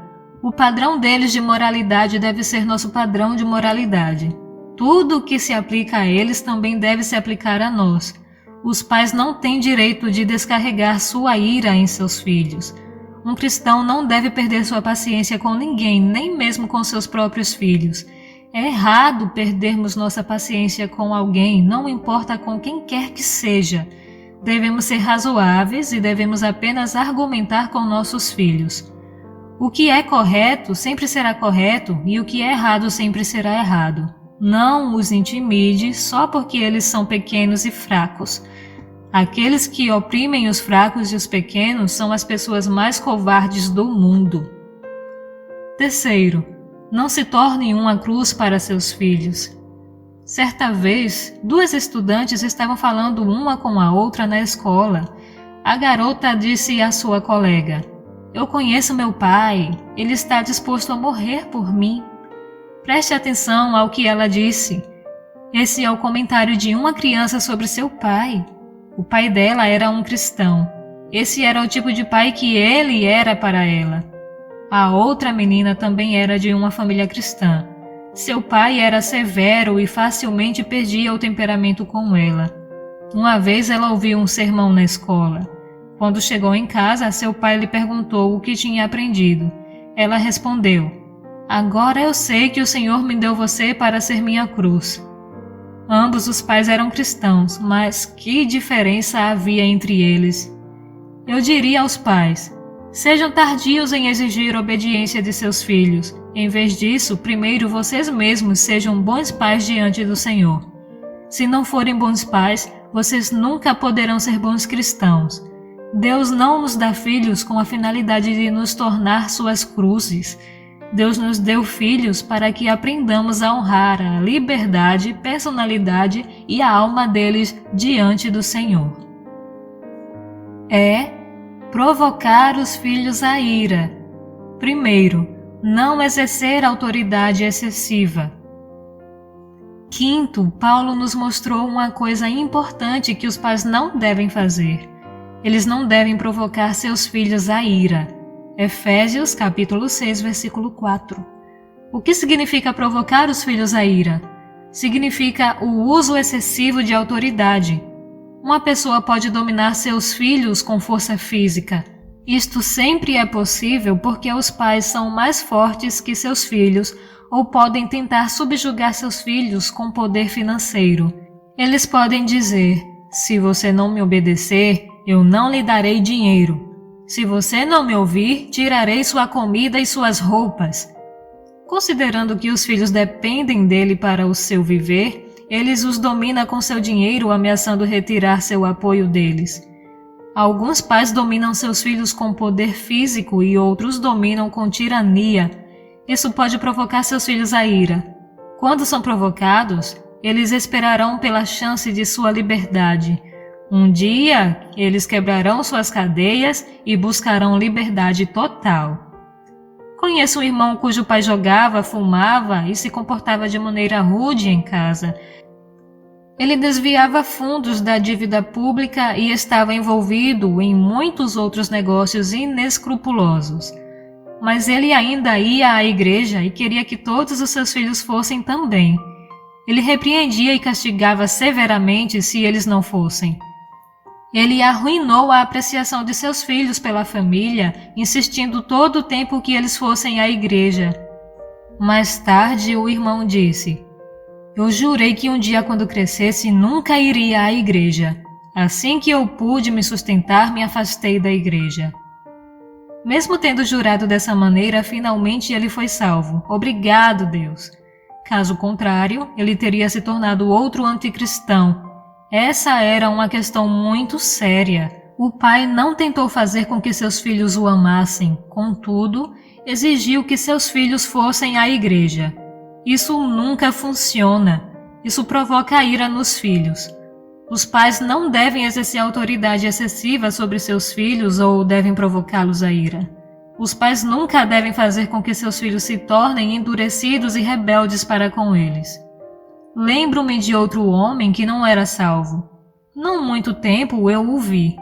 O padrão deles de moralidade deve ser nosso padrão de moralidade. Tudo o que se aplica a eles também deve se aplicar a nós. Os pais não têm direito de descarregar sua ira em seus filhos. Um cristão não deve perder sua paciência com ninguém, nem mesmo com seus próprios filhos. É errado perdermos nossa paciência com alguém, não importa com quem quer que seja. Devemos ser razoáveis e devemos apenas argumentar com nossos filhos. O que é correto sempre será correto e o que é errado sempre será errado. Não os intimide só porque eles são pequenos e fracos. Aqueles que oprimem os fracos e os pequenos são as pessoas mais covardes do mundo. Terceiro, não se torne uma cruz para seus filhos. Certa vez, duas estudantes estavam falando uma com a outra na escola. A garota disse à sua colega: Eu conheço meu pai, ele está disposto a morrer por mim. Preste atenção ao que ela disse. Esse é o comentário de uma criança sobre seu pai. O pai dela era um cristão. Esse era o tipo de pai que ele era para ela. A outra menina também era de uma família cristã. Seu pai era severo e facilmente perdia o temperamento com ela. Uma vez ela ouviu um sermão na escola. Quando chegou em casa, seu pai lhe perguntou o que tinha aprendido. Ela respondeu: Agora eu sei que o Senhor me deu você para ser minha cruz. Ambos os pais eram cristãos, mas que diferença havia entre eles? Eu diria aos pais: sejam tardios em exigir obediência de seus filhos. Em vez disso, primeiro vocês mesmos sejam bons pais diante do Senhor. Se não forem bons pais, vocês nunca poderão ser bons cristãos. Deus não nos dá filhos com a finalidade de nos tornar suas cruzes. Deus nos deu filhos para que aprendamos a honrar a liberdade, personalidade e a alma deles diante do Senhor. provocar os filhos à ira. Primeiro, não exercer autoridade excessiva. Quinto, Paulo nos mostrou uma coisa importante que os pais não devem fazer. Eles não devem provocar seus filhos à ira. Efésios capítulo 6, versículo 4. O que significa provocar os filhos à ira? Significa o uso excessivo de autoridade. Uma pessoa pode dominar seus filhos com força física. Isto sempre é possível porque os pais são mais fortes que seus filhos ou podem tentar subjugar seus filhos com poder financeiro. Eles podem dizer: se você não me obedecer, eu não lhe darei dinheiro. Se você não me ouvir, tirarei sua comida e suas roupas. Considerando que os filhos dependem dele para o seu viver, eles os domina com seu dinheiro, ameaçando retirar seu apoio deles. Alguns pais dominam seus filhos com poder físico e outros dominam com tirania. Isso pode provocar seus filhos à ira. Quando são provocados, eles esperarão pela chance de sua liberdade. Um dia, eles quebrarão suas cadeias e buscarão liberdade total. Conheço um irmão cujo pai jogava, fumava e se comportava de maneira rude em casa. Ele desviava fundos da dívida pública e estava envolvido em muitos outros negócios inescrupulosos. Mas ele ainda ia à igreja e queria que todos os seus filhos fossem também. Ele repreendia e castigava severamente se eles não fossem. Ele arruinou a apreciação de seus filhos pela família, insistindo todo o tempo que eles fossem à igreja. Mais tarde, o irmão disse: eu jurei que um dia, quando crescesse, nunca iria à igreja. Assim que eu pude me sustentar, me afastei da igreja. Mesmo tendo jurado dessa maneira, finalmente ele foi salvo. Obrigado, Deus. Caso contrário, ele teria se tornado outro anticristão. Essa era uma questão muito séria. O pai não tentou fazer com que seus filhos o amassem, contudo, exigiu que seus filhos fossem à igreja. Isso nunca funciona. Isso provoca ira nos filhos. Os pais não devem exercer autoridade excessiva sobre seus filhos ou devem provocá-los à ira. Os pais nunca devem fazer com que seus filhos se tornem endurecidos e rebeldes para com eles. Lembro-me de outro homem que não era salvo. Não muito tempo eu o vi.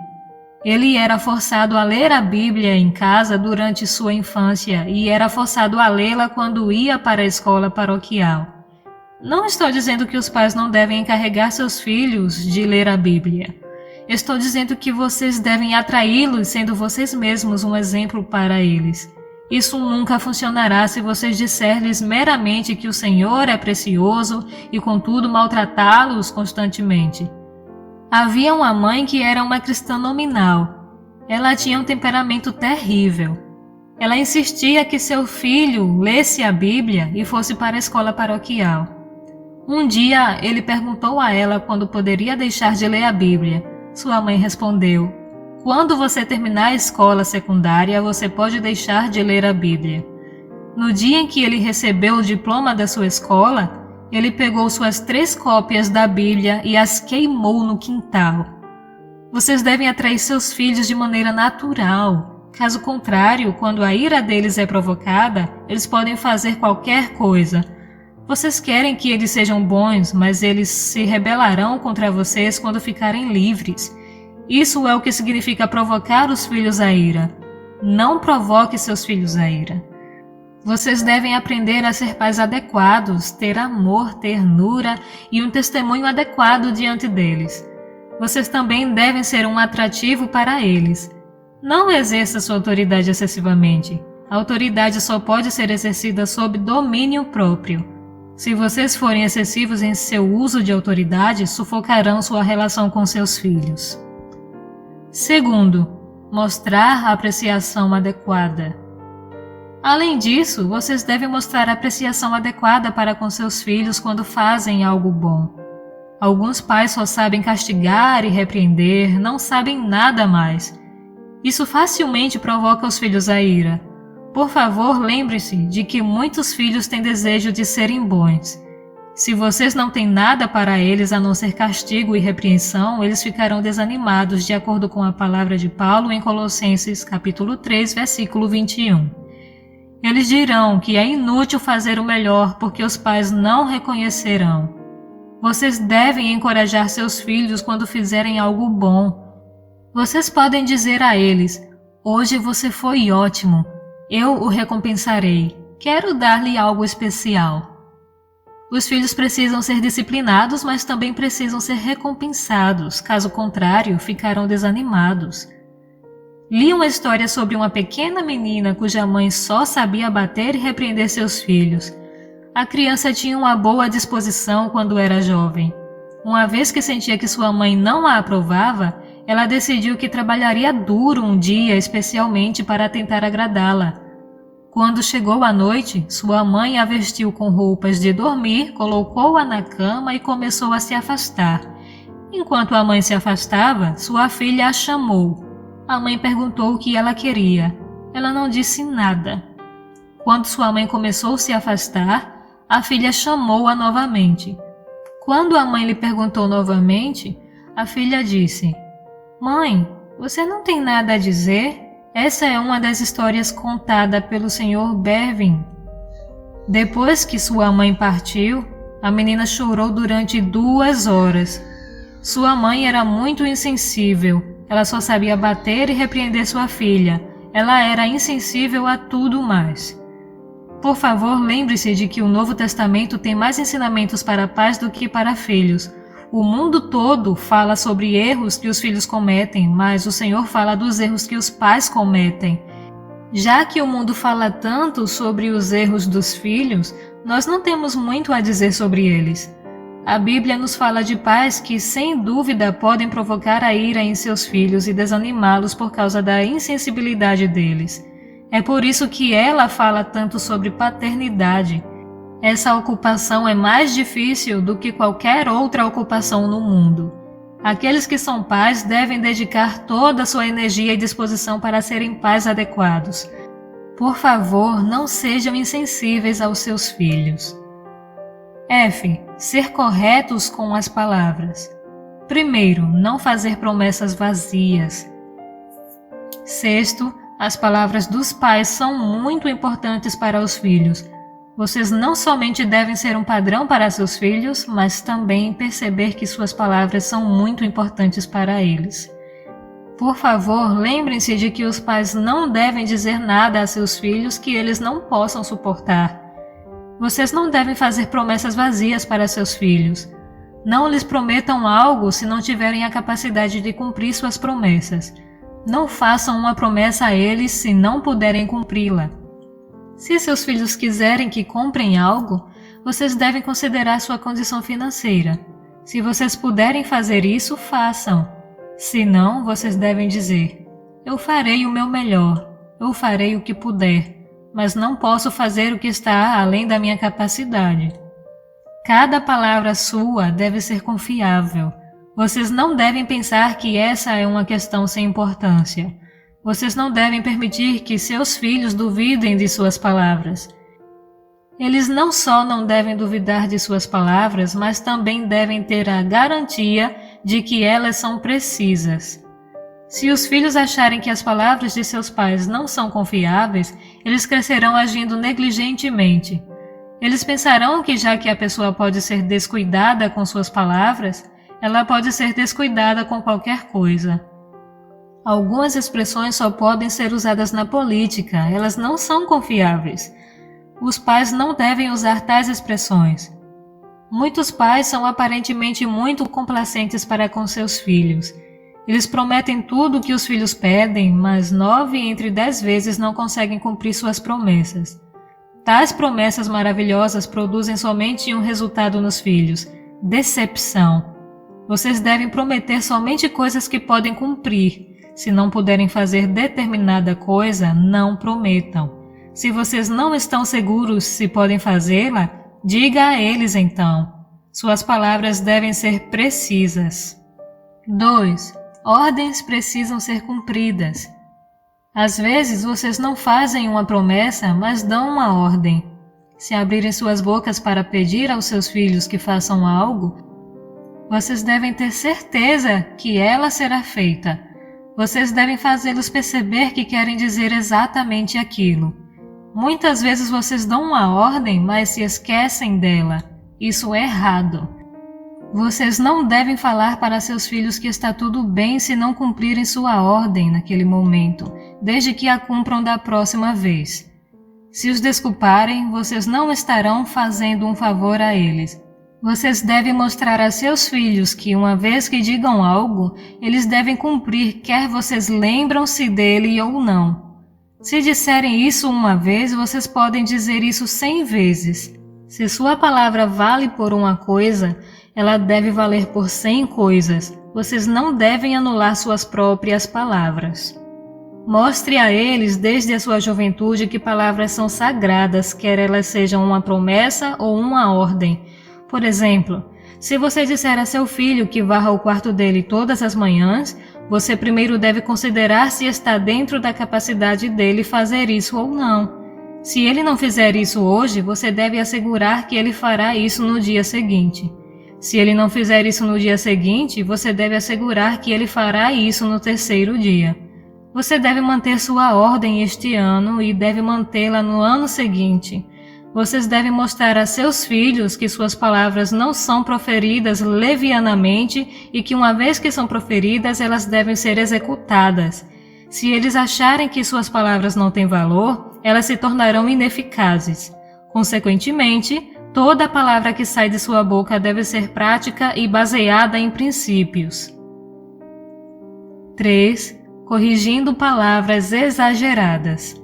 Ele era forçado a ler a Bíblia em casa durante sua infância e era forçado a lê-la quando ia para a escola paroquial. Não estou dizendo que os pais não devem encarregar seus filhos de ler a Bíblia. Estou dizendo que vocês devem atraí-los, sendo vocês mesmos um exemplo para eles. Isso nunca funcionará se vocês disserem-lhes meramente que o Senhor é precioso e, contudo, maltratá-los constantemente. Havia uma mãe que era uma cristã nominal. Ela tinha um temperamento terrível. Ela insistia que seu filho lesse a Bíblia e fosse para a escola paroquial. Um dia, ele perguntou a ela quando poderia deixar de ler a Bíblia. Sua mãe respondeu: quando você terminar a escola secundária, você pode deixar de ler a Bíblia. No dia em que ele recebeu o diploma da sua escola, ele pegou suas 3 cópias da Bíblia e as queimou no quintal. Vocês devem atrair seus filhos de maneira natural. Caso contrário, quando a ira deles é provocada, eles podem fazer qualquer coisa. Vocês querem que eles sejam bons, mas eles se rebelarão contra vocês quando ficarem livres. Isso é o que significa provocar os filhos à ira. Não provoque seus filhos à ira. Vocês devem aprender a ser pais adequados, ter amor, ternura e um testemunho adequado diante deles. Vocês também devem ser um atrativo para eles. Não exerça sua autoridade excessivamente. A autoridade só pode ser exercida sob domínio próprio. Se vocês forem excessivos em seu uso de autoridade, sufocarão sua relação com seus filhos. Segundo, mostrar a apreciação adequada. Além disso, vocês devem mostrar a apreciação adequada para com seus filhos quando fazem algo bom. Alguns pais só sabem castigar e repreender, não sabem nada mais. Isso facilmente provoca os filhos à ira. Por favor, lembre-se de que muitos filhos têm desejo de serem bons. Se vocês não têm nada para eles a não ser castigo e repreensão, eles ficarão desanimados, de acordo com a palavra de Paulo em Colossenses capítulo 3, versículo 21. Eles dirão que é inútil fazer o melhor porque os pais não reconhecerão. Vocês devem encorajar seus filhos quando fizerem algo bom. Vocês podem dizer a eles: hoje você foi ótimo, eu o recompensarei, quero dar-lhe algo especial. Os filhos precisam ser disciplinados, mas também precisam ser recompensados, caso contrário, ficarão desanimados. Li uma história sobre uma pequena menina cuja mãe só sabia bater e repreender seus filhos. A criança tinha uma boa disposição quando era jovem. Uma vez que sentia que sua mãe não a aprovava, ela decidiu que trabalharia duro um dia especialmente para tentar agradá-la. Quando chegou a noite, sua mãe a vestiu com roupas de dormir, colocou-a na cama e começou a se afastar. Enquanto a mãe se afastava, sua filha a chamou. A mãe perguntou o que ela queria. Ela não disse nada. Quando sua mãe começou a se afastar, a filha chamou-a novamente. Quando a mãe lhe perguntou novamente, a filha disse: "Mãe, você não tem nada a dizer?" Essa é uma das histórias contada pelo Sr. Bervin. Depois que sua mãe partiu, a menina chorou durante 2 horas. Sua mãe era muito insensível. Ela só sabia bater e repreender sua filha. Ela era insensível a tudo mais. Por favor, lembre-se de que o Novo Testamento tem mais ensinamentos para pais do que para filhos. O mundo todo fala sobre erros que os filhos cometem, mas o Senhor fala dos erros que os pais cometem. Já que o mundo fala tanto sobre os erros dos filhos, nós não temos muito a dizer sobre eles. A Bíblia nos fala de pais que, sem dúvida, podem provocar a ira em seus filhos e desanimá-los por causa da insensibilidade deles. É por isso que ela fala tanto sobre paternidade. Essa ocupação é mais difícil do que qualquer outra ocupação no mundo. Aqueles que são pais devem dedicar toda a sua energia e disposição para serem pais adequados. Por favor, não sejam insensíveis aos seus filhos. F. Ser corretos com as palavras. Primeiro, não fazer promessas vazias. Sexto, as palavras dos pais são muito importantes para os filhos. Vocês não somente devem ser um padrão para seus filhos, mas também perceber que suas palavras são muito importantes para eles. Por favor, lembrem-se de que os pais não devem dizer nada a seus filhos que eles não possam suportar. Vocês não devem fazer promessas vazias para seus filhos. Não lhes prometam algo se não tiverem a capacidade de cumprir suas promessas. Não façam uma promessa a eles se não puderem cumpri-la. Se seus filhos quiserem que comprem algo, vocês devem considerar sua condição financeira. Se vocês puderem fazer isso, façam. Se não, vocês devem dizer: eu farei o meu melhor, eu farei o que puder, mas não posso fazer o que está além da minha capacidade. Cada palavra sua deve ser confiável. Vocês não devem pensar que essa é uma questão sem importância. Vocês não devem permitir que seus filhos duvidem de suas palavras. Eles não só não devem duvidar de suas palavras, mas também devem ter a garantia de que elas são precisas. Se os filhos acharem que as palavras de seus pais não são confiáveis, eles crescerão agindo negligentemente. Eles pensarão que, já que a pessoa pode ser descuidada com suas palavras, ela pode ser descuidada com qualquer coisa. Algumas expressões só podem ser usadas na política, elas não são confiáveis. Os pais não devem usar tais expressões. Muitos pais são aparentemente muito complacentes para com seus filhos. Eles prometem tudo o que os filhos pedem, mas 9 entre 10 vezes não conseguem cumprir suas promessas. Tais promessas maravilhosas produzem somente um resultado nos filhos: decepção. Vocês devem prometer somente coisas que podem cumprir. Se não puderem fazer determinada coisa, não prometam. Se vocês não estão seguros se podem fazê-la, diga a eles então. Suas palavras devem ser precisas. 2. Ordens precisam ser cumpridas. Às vezes vocês não fazem uma promessa, mas dão uma ordem. se abrirem suas bocas para pedir aos seus filhos que façam algo, vocês devem ter certeza que ela será feita. Vocês devem fazê-los perceber que querem dizer exatamente aquilo. Muitas vezes vocês dão uma ordem, mas se esquecem dela. Isso é errado. Vocês não devem falar para seus filhos que está tudo bem se não cumprirem sua ordem naquele momento, desde que a cumpram da próxima vez. Se os desculparem, vocês não estarão fazendo um favor a eles. Vocês devem mostrar a seus filhos que, uma vez que digam algo, eles devem cumprir, quer vocês lembram-se dele ou não. Se disserem isso uma vez, vocês podem dizer isso 100 vezes. Se sua palavra vale por uma coisa, ela deve valer por 100 coisas. Vocês não devem anular suas próprias palavras. Mostre a eles desde a sua juventude que palavras são sagradas, quer elas sejam uma promessa ou uma ordem. Por exemplo, se você disser a seu filho que varra o quarto dele todas as manhãs, você primeiro deve considerar se está dentro da capacidade dele fazer isso ou não. Se ele não fizer isso hoje, você deve assegurar que ele fará isso no dia seguinte. Se ele não fizer isso no dia seguinte, você deve assegurar que ele fará isso no terceiro dia. Você deve manter sua ordem este ano e deve mantê-la no ano seguinte. Vocês devem mostrar a seus filhos que suas palavras não são proferidas levianamente e que uma vez que são proferidas, elas devem ser executadas. Se eles acharem que suas palavras não têm valor, elas se tornarão ineficazes. Consequentemente, toda palavra que sai de sua boca deve ser prática e baseada em princípios. 3. Corrigindo palavras exageradas.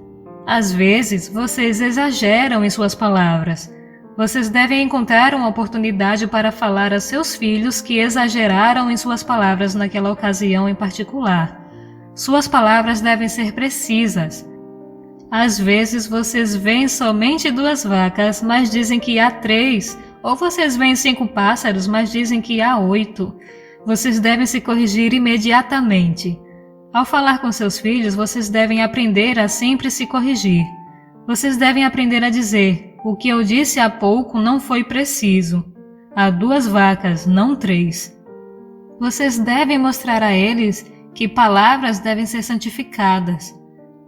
Às vezes, vocês exageram em suas palavras. Vocês devem encontrar uma oportunidade para falar a seus filhos que exageraram em suas palavras naquela ocasião em particular. Suas palavras devem ser precisas. Às vezes, vocês veem somente 2 vacas, mas dizem que há 3, ou vocês veem 5 pássaros, mas dizem que há 8. Vocês devem se corrigir imediatamente. Ao falar com seus filhos, vocês devem aprender a sempre se corrigir. Vocês devem aprender a dizer: o que eu disse há pouco não foi preciso. Há 2 vacas, não 3. Vocês devem mostrar a eles que palavras devem ser santificadas.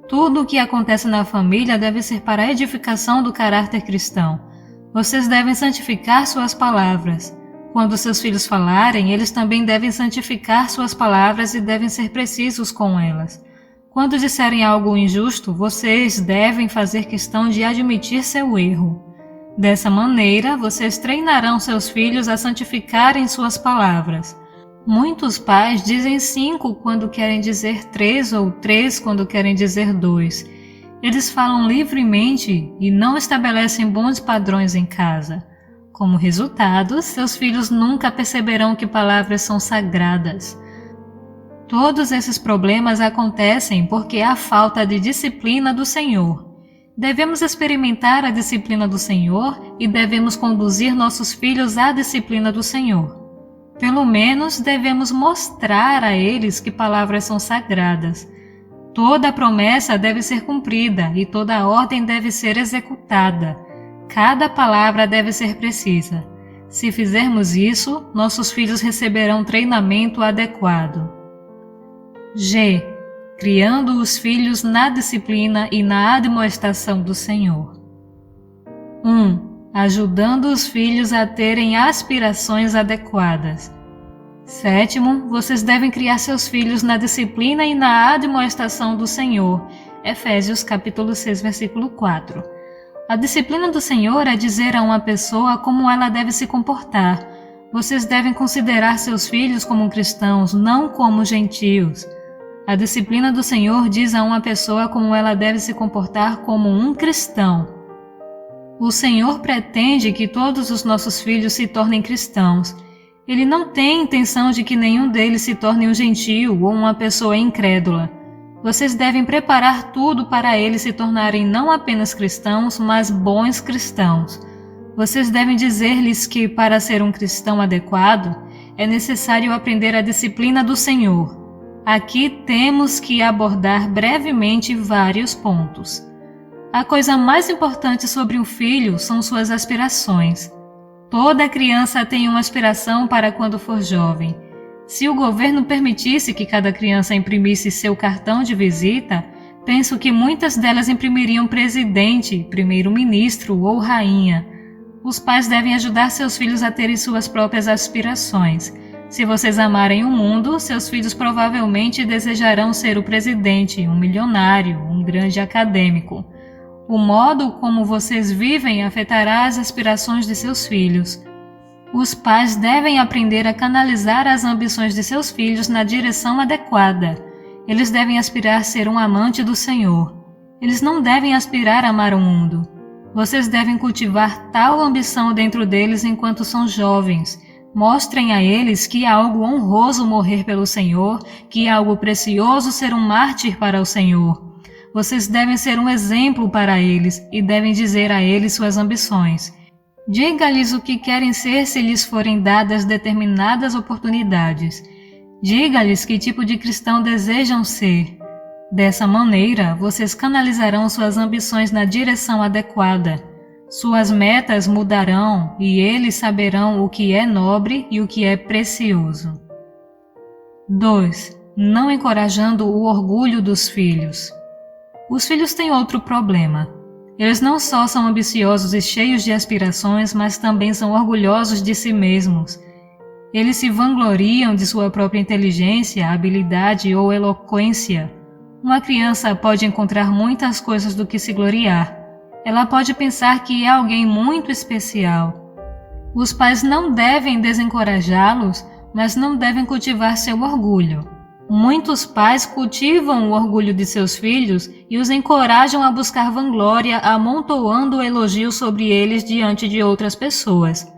Tudo o que acontece na família deve ser para a edificação do caráter cristão. Vocês devem santificar suas palavras. Quando seus filhos falarem, eles também devem santificar suas palavras e devem ser precisos com elas. Quando disserem algo injusto, vocês devem fazer questão de admitir seu erro. Dessa maneira, vocês treinarão seus filhos a santificarem suas palavras. Muitos pais dizem 5 quando querem dizer 3 ou 3 quando querem dizer 2. Eles falam livremente e não estabelecem bons padrões em casa. Como resultado, seus filhos nunca perceberão que palavras são sagradas. Todos esses problemas acontecem porque há falta de disciplina do Senhor. Devemos experimentar a disciplina do Senhor e devemos conduzir nossos filhos à disciplina do Senhor. Pelo menos devemos mostrar a eles que palavras são sagradas. Toda promessa deve ser cumprida e toda ordem deve ser executada. Cada palavra deve ser precisa. Se fizermos isso, nossos filhos receberão treinamento adequado. G. Criando os filhos na disciplina e na admoestação do Senhor. 1. Ajudando os filhos a terem aspirações adequadas. 7. Vocês devem criar seus filhos na disciplina e na admoestação do Senhor. Efésios capítulo 6, versículo 4. A disciplina do Senhor é dizer a uma pessoa como ela deve se comportar. Vocês devem considerar seus filhos como cristãos, não como gentios. A disciplina do Senhor diz a uma pessoa como ela deve se comportar como um cristão. O Senhor pretende que todos os nossos filhos se tornem cristãos. Ele não tem intenção de que nenhum deles se torne um gentio ou uma pessoa incrédula. Vocês devem preparar tudo para eles se tornarem não apenas cristãos, mas bons cristãos. Vocês devem dizer-lhes que, para ser um cristão adequado, é necessário aprender a disciplina do Senhor. Aqui temos que abordar brevemente vários pontos. A coisa mais importante sobre um filho são suas aspirações. Toda criança tem uma aspiração para quando for jovem. Se o governo permitisse que cada criança imprimisse seu cartão de visita, penso que muitas delas imprimiriam presidente, primeiro-ministro ou rainha. Os pais devem ajudar seus filhos a terem suas próprias aspirações. Se vocês amarem o mundo, seus filhos provavelmente desejarão ser o presidente, um milionário, um grande acadêmico. O modo como vocês vivem afetará as aspirações de seus filhos. Os pais devem aprender a canalizar as ambições de seus filhos na direção adequada. Eles devem aspirar a ser um amante do Senhor. Eles não devem aspirar a amar o mundo. Vocês devem cultivar tal ambição dentro deles enquanto são jovens. Mostrem a eles que é algo honroso morrer pelo Senhor, que é algo precioso ser um mártir para o Senhor. Vocês devem ser um exemplo para eles e devem dizer a eles suas ambições. Diga-lhes o que querem ser se lhes forem dadas determinadas oportunidades. Diga-lhes que tipo de cristão desejam ser. Dessa maneira, vocês canalizarão suas ambições na direção adequada. Suas metas mudarão e eles saberão o que é nobre e o que é precioso. 2. Não encorajando o orgulho dos filhos. Os filhos têm outro problema. Eles não só são ambiciosos e cheios de aspirações, mas também são orgulhosos de si mesmos. Eles se vangloriam de sua própria inteligência, habilidade ou eloquência. Uma criança pode encontrar muitas coisas do que se gloriar. Ela pode pensar que é alguém muito especial. Os pais não devem desencorajá-los, mas não devem cultivar seu orgulho. Muitos pais cultivam o orgulho de seus filhos e os encorajam a buscar vanglória, amontoando elogios sobre eles diante de outras pessoas.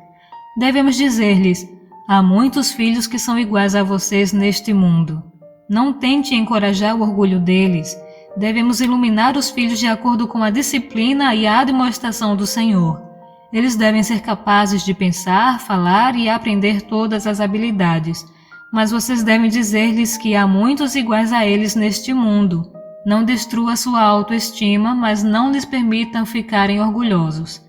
Devemos dizer-lhes: há muitos filhos que são iguais a vocês neste mundo. Não tente encorajar o orgulho deles. Devemos iluminar os filhos de acordo com a disciplina e a admoestação do Senhor. Eles devem ser capazes de pensar, falar e aprender todas as habilidades. Mas vocês devem dizer-lhes que há muitos iguais a eles neste mundo. Não destrua sua autoestima, mas não lhes permitam ficarem orgulhosos.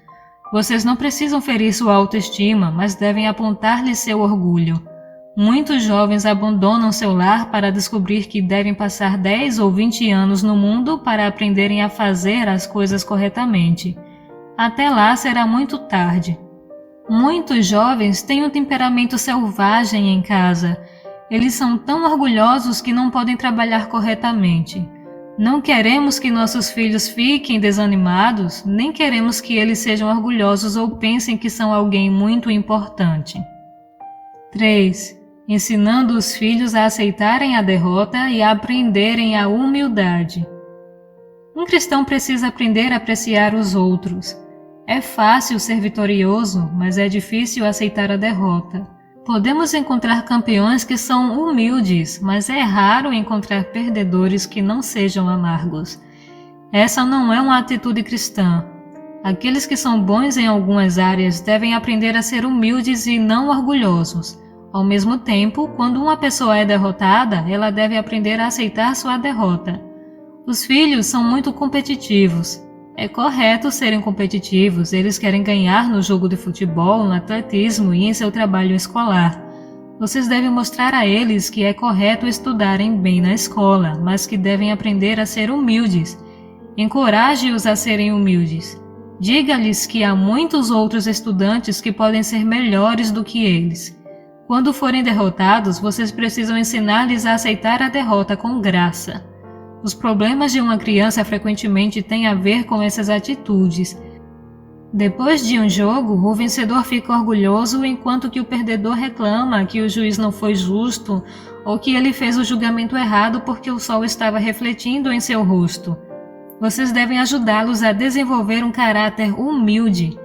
Vocês não precisam ferir sua autoestima, mas devem apontar-lhes seu orgulho. Muitos jovens abandonam seu lar para descobrir que devem passar 10 ou 20 anos no mundo para aprenderem a fazer as coisas corretamente. Até lá será muito tarde. Muitos jovens têm um temperamento selvagem em casa. Eles são tão orgulhosos que não podem trabalhar corretamente. Não queremos que nossos filhos fiquem desanimados, nem queremos que eles sejam orgulhosos ou pensem que são alguém muito importante. 3. Ensinando os filhos a aceitarem a derrota e a aprenderem a humildade. Um cristão precisa aprender a apreciar os outros. É fácil ser vitorioso, mas é difícil aceitar a derrota. Podemos encontrar campeões que são humildes, mas é raro encontrar perdedores que não sejam amargos. Essa não é uma atitude cristã. Aqueles que são bons em algumas áreas devem aprender a ser humildes e não orgulhosos. Ao mesmo tempo, quando uma pessoa é derrotada, ela deve aprender a aceitar sua derrota. Os filhos são muito competitivos. É correto serem competitivos, eles querem ganhar no jogo de futebol, no atletismo e em seu trabalho escolar. Vocês devem mostrar a eles que é correto estudarem bem na escola, mas que devem aprender a ser humildes. Encoraje-os a serem humildes. Diga-lhes que há muitos outros estudantes que podem ser melhores do que eles. Quando forem derrotados, vocês precisam ensinar-lhes a aceitar a derrota com graça. Os problemas de uma criança frequentemente têm a ver com essas atitudes. Depois de um jogo, o vencedor fica orgulhoso enquanto que o perdedor reclama que o juiz não foi justo ou que ele fez o julgamento errado porque o sol estava refletindo em seu rosto. Vocês devem ajudá-los a desenvolver um caráter humilde.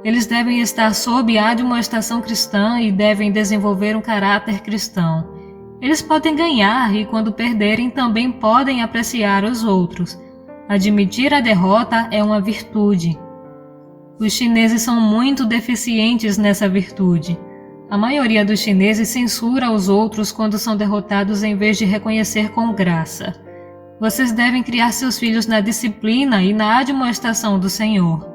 Eles devem estar sob a admoestação cristã e devem desenvolver um caráter cristão. Eles podem ganhar e, quando perderem, também podem apreciar os outros. Admitir a derrota é uma virtude. Os chineses são muito deficientes nessa virtude. A maioria dos chineses censura os outros quando são derrotados em vez de reconhecer com graça. Vocês devem criar seus filhos na disciplina e na admoestação do Senhor.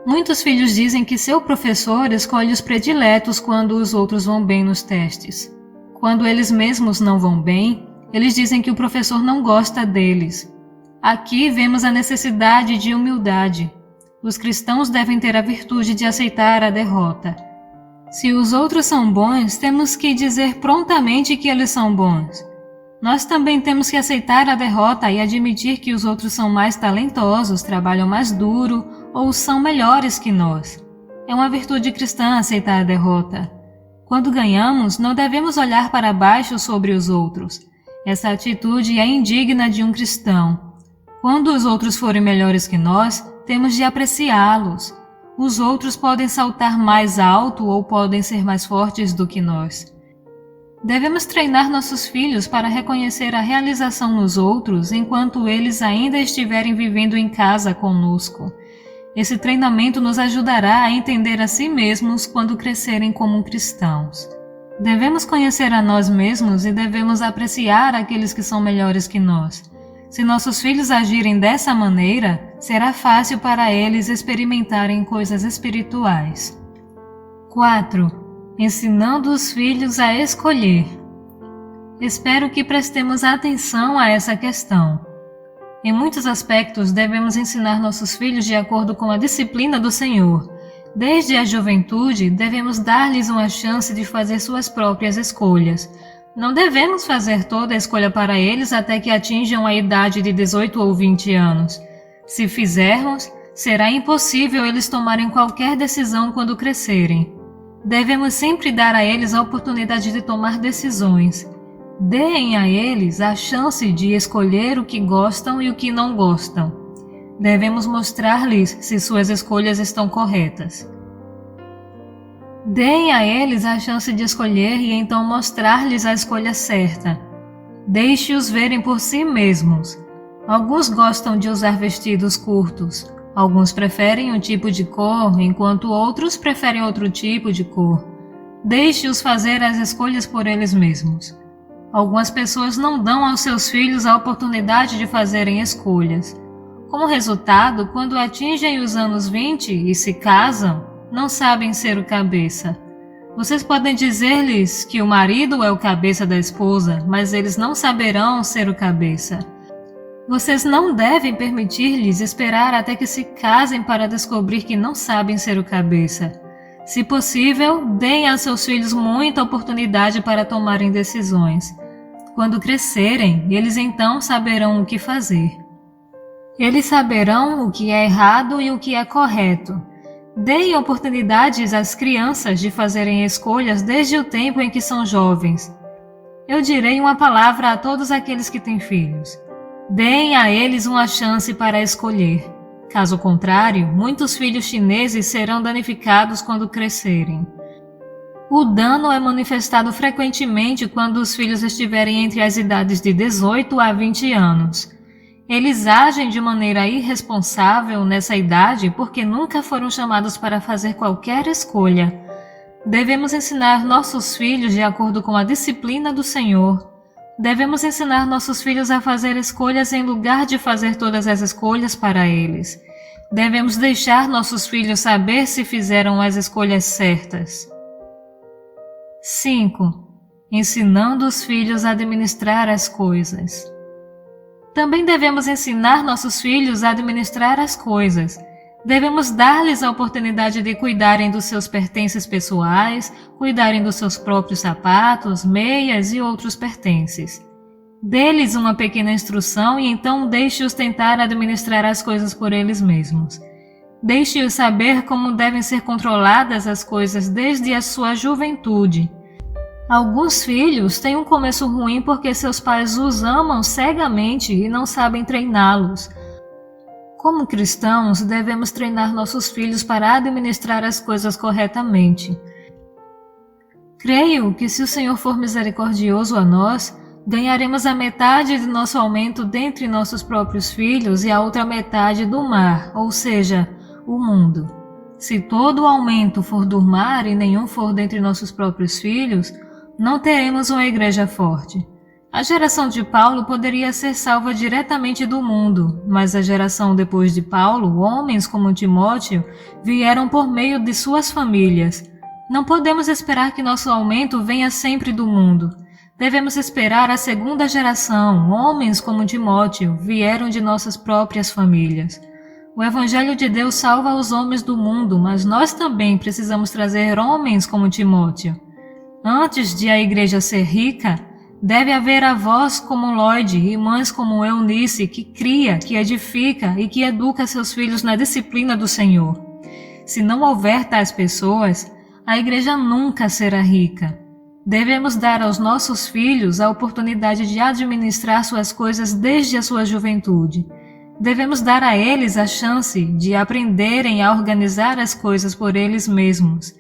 Muitos filhos dizem que seu professor escolhe os prediletos quando os outros vão bem nos testes. Quando eles mesmos não vão bem, eles dizem que o professor não gosta deles. Aqui vemos a necessidade de humildade. Os cristãos devem ter a virtude de aceitar a derrota. Se os outros são bons, temos que dizer prontamente que eles são bons. Nós também temos que aceitar a derrota e admitir que os outros são mais talentosos, trabalham mais duro ou são melhores que nós. É uma virtude cristã aceitar a derrota. Quando ganhamos, não devemos olhar para baixo sobre os outros. Essa atitude é indigna de um cristão. Quando os outros forem melhores que nós, temos de apreciá-los. Os outros podem saltar mais alto ou podem ser mais fortes do que nós. Devemos treinar nossos filhos para reconhecer a realização nos outros enquanto eles ainda estiverem vivendo em casa conosco. Esse treinamento nos ajudará a entender a si mesmos quando crescerem como cristãos. Devemos conhecer a nós mesmos e devemos apreciar aqueles que são melhores que nós. Se nossos filhos agirem dessa maneira, será fácil para eles experimentarem coisas espirituais. 4. Ensinando os filhos a escolher. Espero que prestemos atenção a essa questão. Em muitos aspectos, devemos ensinar nossos filhos de acordo com a disciplina do Senhor. Desde a juventude, devemos dar-lhes uma chance de fazer suas próprias escolhas. Não devemos fazer toda a escolha para eles até que atinjam a idade de 18 ou 20 anos. Se fizermos, será impossível eles tomarem qualquer decisão quando crescerem. Devemos sempre dar a eles a oportunidade de tomar decisões. Deem a eles a chance de escolher o que gostam e o que não gostam. Devemos mostrar-lhes se suas escolhas estão corretas. Deem a eles a chance de escolher e então mostrar-lhes a escolha certa. Deixe-os verem por si mesmos. Alguns gostam de usar vestidos curtos. Alguns preferem um tipo de cor, enquanto outros preferem outro tipo de cor. Deixe-os fazer as escolhas por eles mesmos. Algumas pessoas não dão aos seus filhos a oportunidade de fazerem escolhas. Como resultado, quando atingem os anos 20 e se casam, não sabem ser o cabeça. Vocês podem dizer-lhes que o marido é o cabeça da esposa, mas eles não saberão ser o cabeça. Vocês não devem permitir-lhes esperar até que se casem para descobrir que não sabem ser o cabeça. Se possível, deem a seus filhos muita oportunidade para tomarem decisões. Quando crescerem, eles então saberão o que fazer. Eles saberão o que é errado e o que é correto. Deem oportunidades às crianças de fazerem escolhas desde o tempo em que são jovens. Eu direi uma palavra a todos aqueles que têm filhos. Deem a eles uma chance para escolher. Caso contrário, muitos filhos chineses serão danificados quando crescerem. O dano é manifestado frequentemente quando os filhos estiverem entre as idades de 18 a 20 anos. Eles agem de maneira irresponsável nessa idade porque nunca foram chamados para fazer qualquer escolha. Devemos ensinar nossos filhos de acordo com a disciplina do Senhor. Devemos ensinar nossos filhos a fazer escolhas em lugar de fazer todas as escolhas para eles. Devemos deixar nossos filhos saber se fizeram as escolhas certas. 5. Ensinando os filhos a administrar as coisas. Também devemos ensinar nossos filhos a administrar as coisas. Devemos dar-lhes a oportunidade de cuidarem dos seus pertences pessoais, cuidarem dos seus próprios sapatos, meias e outros pertences. Dê-lhes uma pequena instrução e então deixe-os tentar administrar as coisas por eles mesmos. Deixe-os saber como devem ser controladas as coisas desde a sua juventude. Alguns filhos têm um começo ruim porque seus pais os amam cegamente e não sabem treiná-los. Como cristãos, devemos treinar nossos filhos para administrar as coisas corretamente. Creio que se o Senhor for misericordioso a nós, ganharemos a metade de nosso aumento dentre nossos próprios filhos e a outra metade do mar, ou seja, o mundo. Se todo o aumento for do mar e nenhum for dentre nossos próprios filhos, não teremos uma igreja forte. A geração de Paulo poderia ser salva diretamente do mundo, mas a geração depois de Paulo, homens como Timóteo, vieram por meio de suas famílias. Não podemos esperar que nosso aumento venha sempre do mundo. Devemos esperar a segunda geração, homens como Timóteo, vieram de nossas próprias famílias. O Evangelho de Deus salva os homens do mundo, mas nós também precisamos trazer homens como Timóteo. Antes de a igreja ser rica, deve haver avós como Lloyd e mães como Eunice, que cria, que edifica e que educa seus filhos na disciplina do Senhor. Se não houver tais pessoas, a igreja nunca será rica. Devemos dar aos nossos filhos a oportunidade de administrar suas coisas desde a sua juventude. Devemos dar a eles a chance de aprenderem a organizar as coisas por eles mesmos.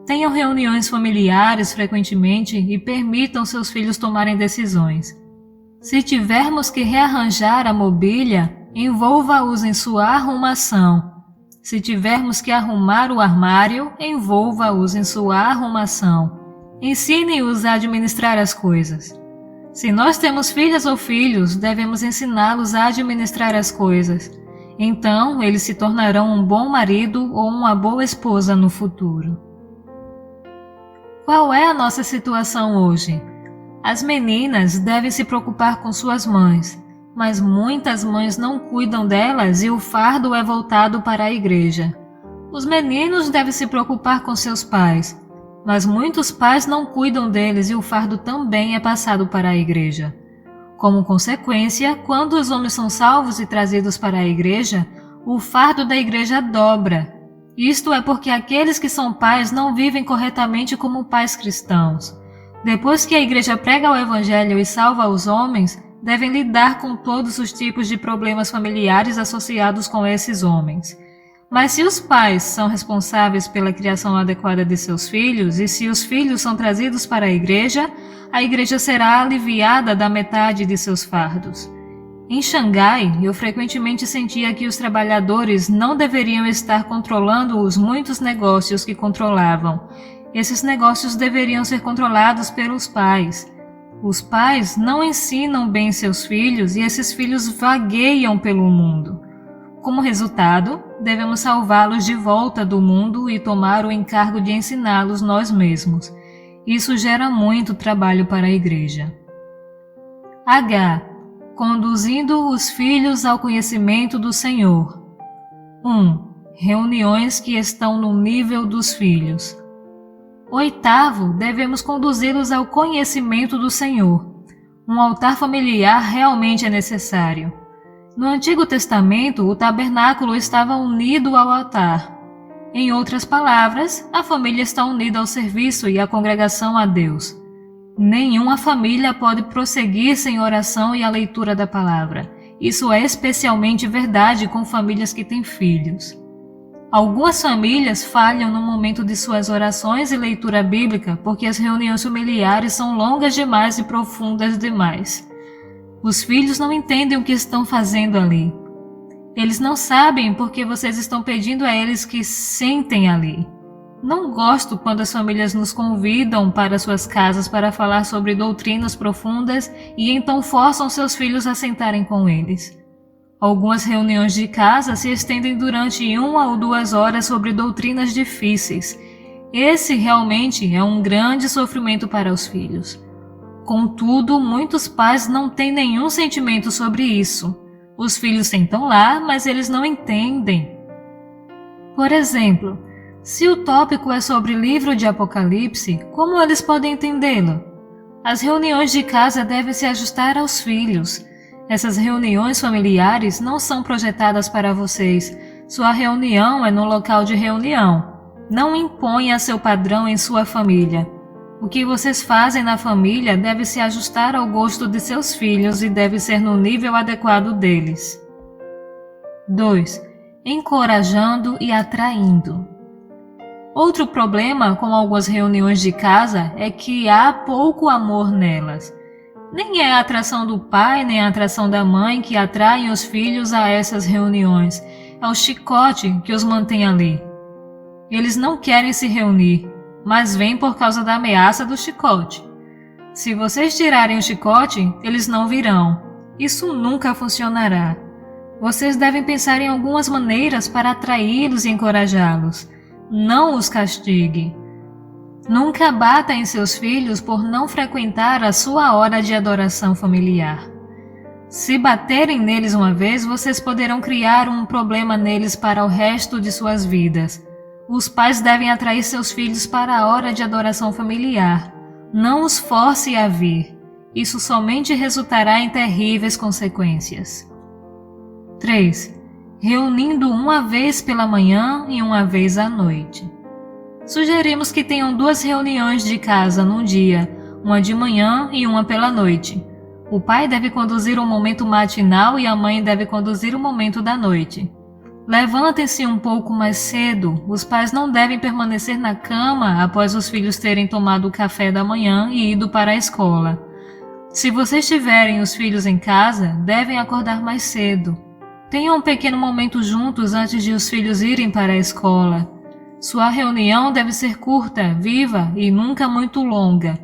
Tenham reuniões familiares frequentemente e permitam seus filhos tomarem decisões. Se tivermos que rearranjar a mobília, envolva-os em sua arrumação. Se tivermos que arrumar o armário, envolva-os em sua arrumação. Ensine-os a administrar as coisas. Se nós temos filhas ou filhos, devemos ensiná-los a administrar as coisas. Então, eles se tornarão um bom marido ou uma boa esposa no futuro. Qual é a nossa situação hoje? As meninas devem se preocupar com suas mães, mas muitas mães não cuidam delas e o fardo é voltado para a igreja. Os meninos devem se preocupar com seus pais, mas muitos pais não cuidam deles e o fardo também é passado para a igreja. Como consequência, quando os homens são salvos e trazidos para a igreja, o fardo da igreja dobra. Isto é porque aqueles que são pais não vivem corretamente como pais cristãos. Depois que a igreja prega o evangelho e salva os homens, devem lidar com todos os tipos de problemas familiares associados com esses homens. Mas se os pais são responsáveis pela criação adequada de seus filhos e se os filhos são trazidos para a igreja será aliviada da metade de seus fardos. Em Xangai, eu frequentemente sentia que os trabalhadores não deveriam estar controlando os muitos negócios que controlavam. Esses negócios deveriam ser controlados pelos pais. Os pais não ensinam bem seus filhos e esses filhos vagueiam pelo mundo. Como resultado, devemos salvá-los de volta do mundo e tomar o encargo de ensiná-los nós mesmos. Isso gera muito trabalho para a igreja. H. Conduzindo os filhos ao conhecimento do Senhor. 1. Reuniões que estão no nível dos filhos. 8. Devemos conduzi-los ao conhecimento do Senhor. Um altar familiar realmente é necessário. No Antigo Testamento, o tabernáculo estava unido ao altar. Em outras palavras, a família está unida ao serviço e à congregação a Deus. Nenhuma família pode prosseguir sem oração e a leitura da palavra. Isso é especialmente verdade com famílias que têm filhos. Algumas famílias falham no momento de suas orações e leitura bíblica porque as reuniões familiares são longas demais e profundas demais. Os filhos não entendem o que estão fazendo ali. Eles não sabem porque vocês estão pedindo a eles que sentem ali. Não gosto quando as famílias nos convidam para suas casas para falar sobre doutrinas profundas e então forçam seus filhos a sentarem com eles. Algumas reuniões de casa se estendem durante 1 ou 2 horas sobre doutrinas difíceis. Esse realmente é um grande sofrimento para os filhos. Contudo, muitos pais não têm nenhum sentimento sobre isso. Os filhos sentam lá, mas eles não entendem. Por exemplo, se o tópico é sobre o livro de Apocalipse, como eles podem entendê-lo? As reuniões de casa devem se ajustar aos filhos. Essas reuniões familiares não são projetadas para vocês. Sua reunião é no local de reunião. Não imponha seu padrão em sua família. O que vocês fazem na família deve se ajustar ao gosto de seus filhos e deve ser no nível adequado deles. 2. Encorajando e atraindo. Outro problema com algumas reuniões de casa é que há pouco amor nelas. Nem é a atração do pai nem a atração da mãe que atraem os filhos a essas reuniões. É o chicote que os mantém ali. Eles não querem se reunir, mas vêm por causa da ameaça do chicote. Se vocês tirarem o chicote, eles não virão. Isso nunca funcionará. Vocês devem pensar em algumas maneiras para atraí-los e encorajá-los. Não os castigue. Nunca bata em seus filhos por não frequentar a sua hora de adoração familiar. Se baterem neles uma vez, vocês poderão criar um problema neles para o resto de suas vidas. Os pais devem atrair seus filhos para a hora de adoração familiar. Não os force a vir. Isso somente resultará em terríveis consequências. 3. Reunindo uma vez pela manhã e uma vez à noite. Sugerimos que tenham 2 reuniões de casa num dia, uma de manhã e uma pela noite. O pai deve conduzir o momento matinal e a mãe deve conduzir o momento da noite. Levantem-se um pouco mais cedo. Os pais não devem permanecer na cama após os filhos terem tomado o café da manhã e ido para a escola. Se vocês tiverem os filhos em casa, devem acordar mais cedo. Tenham um pequeno momento juntos antes de os filhos irem para a escola. Sua reunião deve ser curta, viva e nunca muito longa.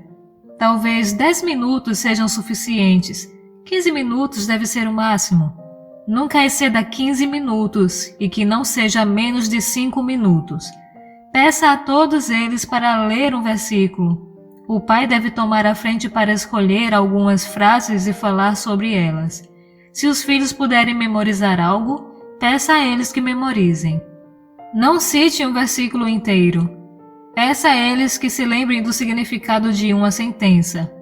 Talvez 10 minutos sejam suficientes. 15 minutos deve ser o máximo. Nunca exceda 15 minutos e que não seja menos de 5 minutos. Peça a todos eles para ler um versículo. O pai deve tomar a frente para escolher algumas frases e falar sobre elas. Se os filhos puderem memorizar algo, peça a eles que memorizem. Não cite um versículo inteiro. Peça a eles que se lembrem do significado de uma sentença.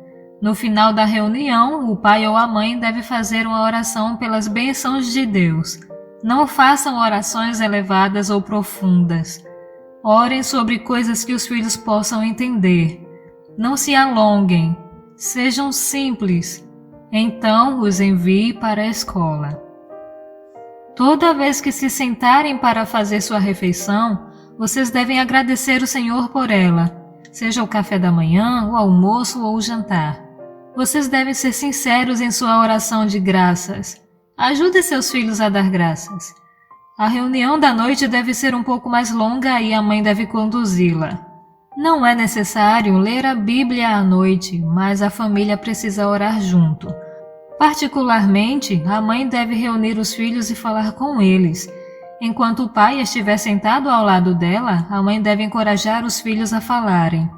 No final da reunião, o pai ou a mãe deve fazer uma oração pelas bênçãos de Deus. Não façam orações elevadas ou profundas. Orem sobre coisas que os filhos possam entender. Não se alonguem. Sejam simples. Então os envie para a escola. Toda vez que se sentarem para fazer sua refeição, vocês devem agradecer o Senhor por ela, seja o café da manhã, o almoço ou o jantar. Vocês devem ser sinceros em sua oração de graças. Ajude seus filhos a dar graças. A reunião da noite deve ser um pouco mais longa e a mãe deve conduzi-la. Não é necessário ler a Bíblia à noite, mas a família precisa orar junto. Particularmente, a mãe deve reunir os filhos e falar com eles. Enquanto o pai estiver sentado ao lado dela, a mãe deve encorajar os filhos a falarem.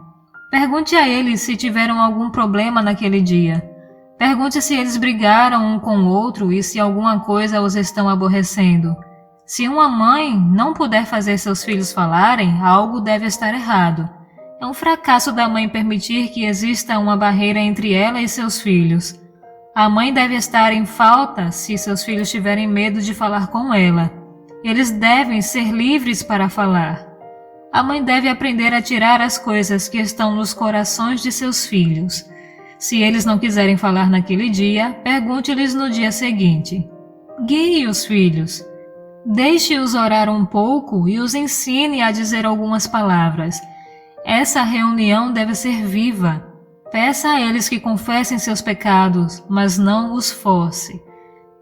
Pergunte a eles se tiveram algum problema naquele dia. Pergunte se eles brigaram um com o outro e se alguma coisa os estão aborrecendo. Se uma mãe não puder fazer seus filhos falarem, algo deve estar errado. É um fracasso da mãe permitir que exista uma barreira entre ela e seus filhos. A mãe deve estar em falta se seus filhos tiverem medo de falar com ela. Eles devem ser livres para falar. A mãe deve aprender a tirar as coisas que estão nos corações de seus filhos. Se eles não quiserem falar naquele dia, pergunte-lhes no dia seguinte. Guie os filhos. Deixe-os orar um pouco e os ensine a dizer algumas palavras. Essa reunião deve ser viva. Peça a eles que confessem seus pecados, mas não os force.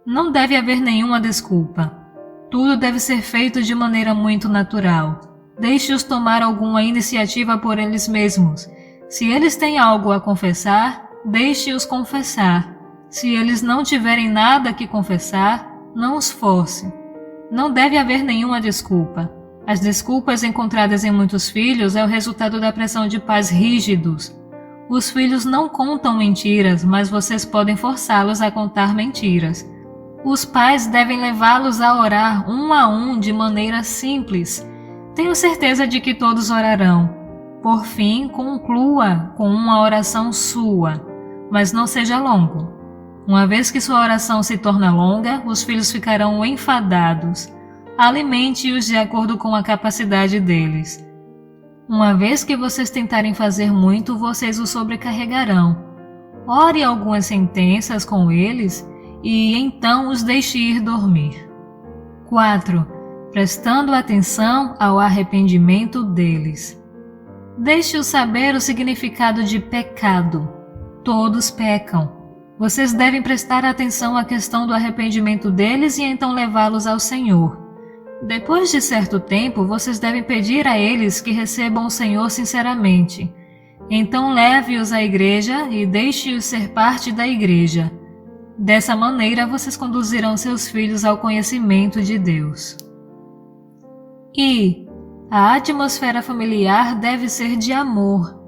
Não deve haver nenhuma desculpa. Tudo deve ser feito de maneira muito natural. Deixe-os tomar alguma iniciativa por eles mesmos. Se eles têm algo a confessar, deixe-os confessar. Se eles não tiverem nada que confessar, não os force. Não deve haver nenhuma desculpa. As desculpas encontradas em muitos filhos é o resultado da pressão de pais rígidos. Os filhos não contam mentiras, mas vocês podem forçá-los a contar mentiras. Os pais devem levá-los a orar um a um de maneira simples. Tenho certeza de que todos orarão. Por fim, conclua com uma oração sua, mas não seja longo. Uma vez que sua oração se torna longa, os filhos ficarão enfadados. Alimente-os de acordo com a capacidade deles. Uma vez que vocês tentarem fazer muito, vocês os sobrecarregarão. Ore algumas sentenças com eles e então os deixe ir dormir. 4. Prestando atenção ao arrependimento deles. Deixe-os saber o significado de pecado. Todos pecam. Vocês devem prestar atenção à questão do arrependimento deles e então levá-los ao Senhor. Depois de certo tempo, vocês devem pedir a eles que recebam o Senhor sinceramente. Então leve-os à igreja e deixe-os ser parte da igreja. Dessa maneira vocês conduzirão seus filhos ao conhecimento de Deus. E a atmosfera familiar deve ser de amor.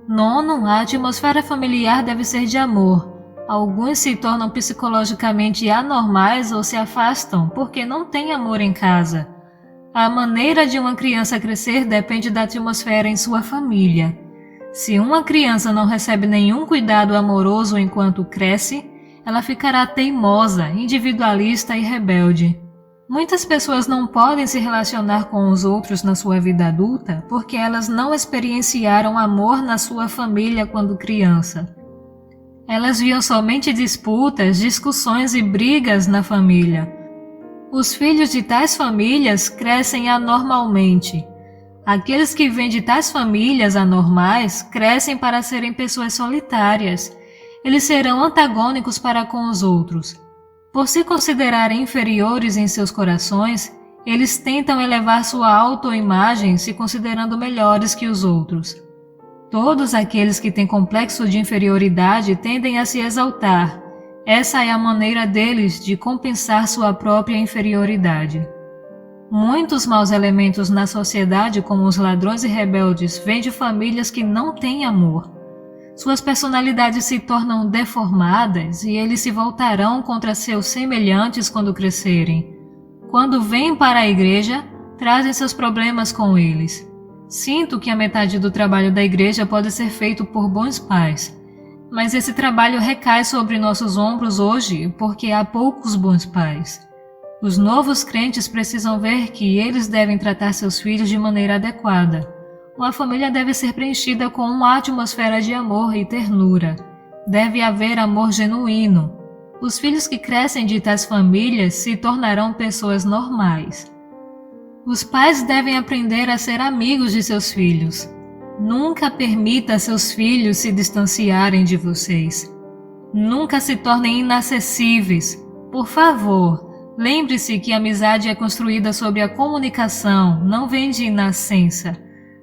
Nono, a atmosfera familiar deve ser de amor. Alguns se tornam psicologicamente anormais ou se afastam porque não têm amor em casa. A maneira de uma criança crescer depende da atmosfera em sua família. Se uma criança não recebe nenhum cuidado amoroso enquanto cresce, ela ficará teimosa, individualista e rebelde. Muitas pessoas não podem se relacionar com os outros na sua vida adulta porque elas não experienciaram amor na sua família quando criança. Elas viam somente disputas, discussões e brigas na família. Os filhos de tais famílias crescem anormalmente. Aqueles que vêm de tais famílias anormais crescem para serem pessoas solitárias. Eles serão antagônicos para com os outros. Por se considerarem inferiores em seus corações, eles tentam elevar sua autoimagem se considerando melhores que os outros. Todos aqueles que têm complexo de inferioridade tendem a se exaltar. Essa é a maneira deles de compensar sua própria inferioridade. Muitos maus elementos na sociedade, como os ladrões e rebeldes, vêm de famílias que não têm amor. Suas personalidades se tornam deformadas e eles se voltarão contra seus semelhantes quando crescerem. Quando vêm para a igreja, trazem seus problemas com eles. Sinto que a metade do trabalho da igreja pode ser feito por bons pais, mas esse trabalho recai sobre nossos ombros hoje porque há poucos bons pais. Os novos crentes precisam ver que eles devem tratar seus filhos de maneira adequada. Uma família deve ser preenchida com uma atmosfera de amor e ternura. Deve haver amor genuíno. Os filhos que crescem de tais famílias se tornarão pessoas normais. Os pais devem aprender a ser amigos de seus filhos. Nunca permita seus filhos se distanciarem de vocês. Nunca se tornem inacessíveis. Por favor, lembre-se que a amizade é construída sobre a comunicação, não vem de nascença.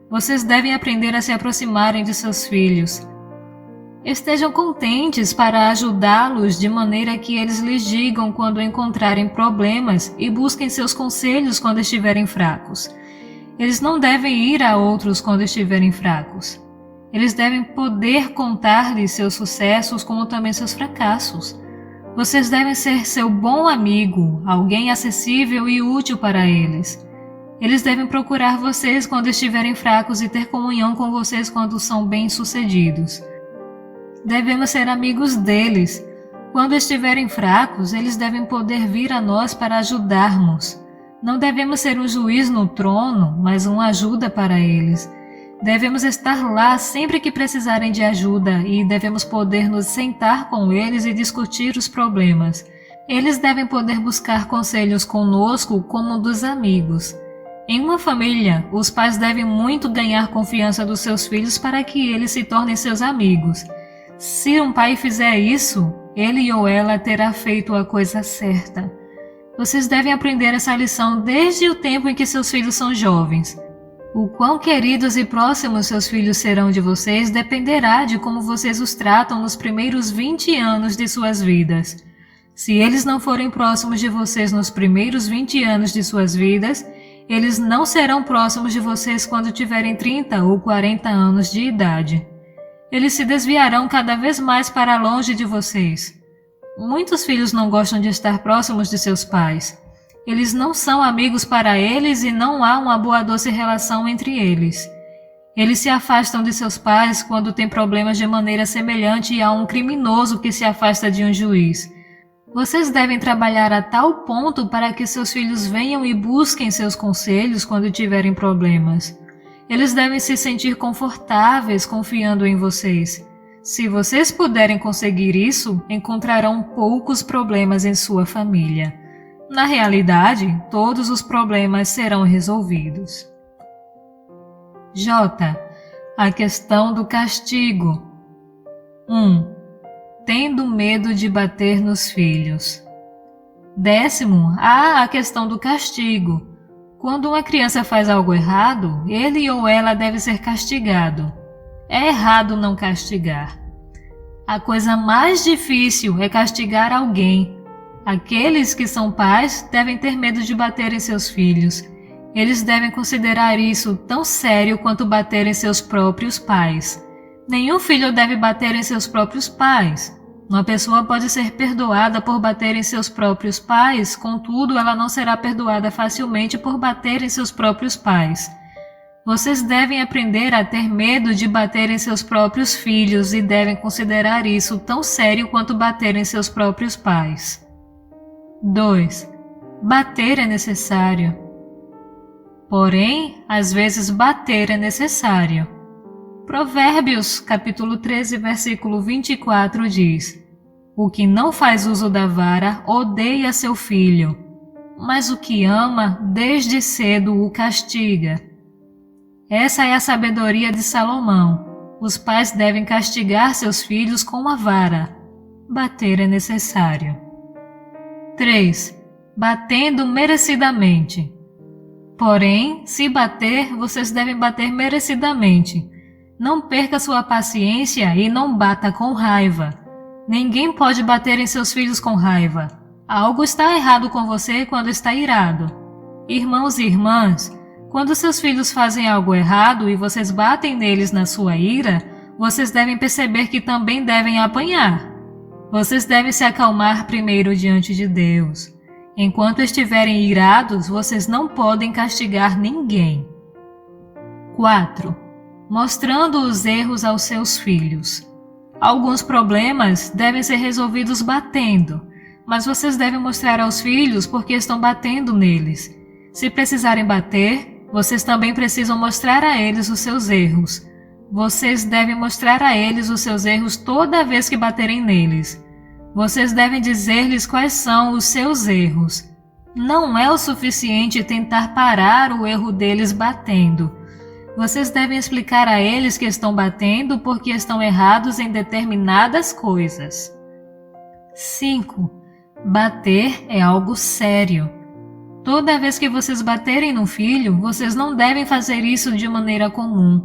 Vocês devem aprender a se aproximarem de seus filhos. Estejam contentes para ajudá-los de maneira que eles lhes digam quando encontrarem problemas e busquem seus conselhos quando estiverem fracos. Eles não devem ir a outros quando estiverem fracos. Eles devem poder contar-lhes seus sucessos como também seus fracassos. Vocês devem ser seu bom amigo, alguém acessível e útil para eles. Eles devem procurar vocês quando estiverem fracos e ter comunhão com vocês quando são bem-sucedidos. Devemos ser amigos deles. Quando estiverem fracos, eles devem poder vir a nós para ajudarmos. Não devemos ser um juiz no trono, mas uma ajuda para eles. Devemos estar lá sempre que precisarem de ajuda e devemos poder nos sentar com eles e discutir os problemas. Eles devem poder buscar conselhos conosco como dos amigos. Em uma família, os pais devem muito ganhar confiança dos seus filhos para que eles se tornem seus amigos. Se um pai fizer isso, ele ou ela terá feito a coisa certa. Vocês devem aprender essa lição desde o tempo em que seus filhos são jovens. O quão queridos e próximos seus filhos serão de vocês dependerá de como vocês os tratam nos primeiros 20 anos de suas vidas. Se eles não forem próximos de vocês nos primeiros 20 anos de suas vidas, eles não serão próximos de vocês quando tiverem 30 ou 40 anos de idade. Eles se desviarão cada vez mais para longe de vocês. Muitos filhos não gostam de estar próximos de seus pais. Eles não são amigos para eles e não há uma boa doce relação entre eles. Eles se afastam de seus pais quando têm problemas de maneira semelhante a um criminoso que se afasta de um juiz. Vocês devem trabalhar a tal ponto para que seus filhos venham e busquem seus conselhos quando tiverem problemas. Eles devem se sentir confortáveis confiando em vocês. Se vocês puderem conseguir isso, encontrarão poucos problemas em sua família. Na realidade, todos os problemas serão resolvidos. J. A questão do castigo. 1. Tendo medo de bater nos filhos. 10º, há a questão do castigo. Quando uma criança faz algo errado, ele ou ela deve ser castigado. É errado não castigar. A coisa mais difícil é castigar alguém. Aqueles que são pais devem ter medo de bater em seus filhos. Eles devem considerar isso tão sério quanto bater em seus próprios pais. Nenhum filho deve bater em seus próprios pais. Uma pessoa pode ser perdoada por bater em seus próprios pais, contudo, ela não será perdoada facilmente por bater em seus próprios pais. Vocês devem aprender a ter medo de bater em seus próprios filhos e devem considerar isso tão sério quanto bater em seus próprios pais. 2. Bater é necessário. Porém, às vezes bater é necessário. Provérbios, capítulo 13, versículo 24 diz: O que não faz uso da vara odeia seu filho, mas o que ama desde cedo o castiga. Essa é a sabedoria de Salomão. Os pais devem castigar seus filhos com a vara. Bater é necessário. 3. Batendo merecidamente. Porém, se bater, vocês devem bater merecidamente. Não perca sua paciência e não bata com raiva. Ninguém pode bater em seus filhos com raiva. Algo está errado com você quando está irado. Irmãos e irmãs, quando seus filhos fazem algo errado e vocês batem neles na sua ira, vocês devem perceber que também devem apanhar. Vocês devem se acalmar primeiro diante de Deus. Enquanto estiverem irados, vocês não podem castigar ninguém. 4. Mostrando os erros aos seus filhos. Alguns problemas devem ser resolvidos batendo, mas vocês devem mostrar aos filhos porque estão batendo neles. Se precisarem bater, vocês também precisam mostrar a eles os seus erros. Vocês devem mostrar a eles os seus erros toda vez que baterem neles. Vocês devem dizer-lhes quais são os seus erros. Não é o suficiente tentar parar o erro deles batendo. Vocês devem explicar a eles que estão batendo porque estão errados em determinadas coisas. 5. Bater é algo sério. Toda vez que vocês baterem num filho, vocês não devem fazer isso de maneira comum.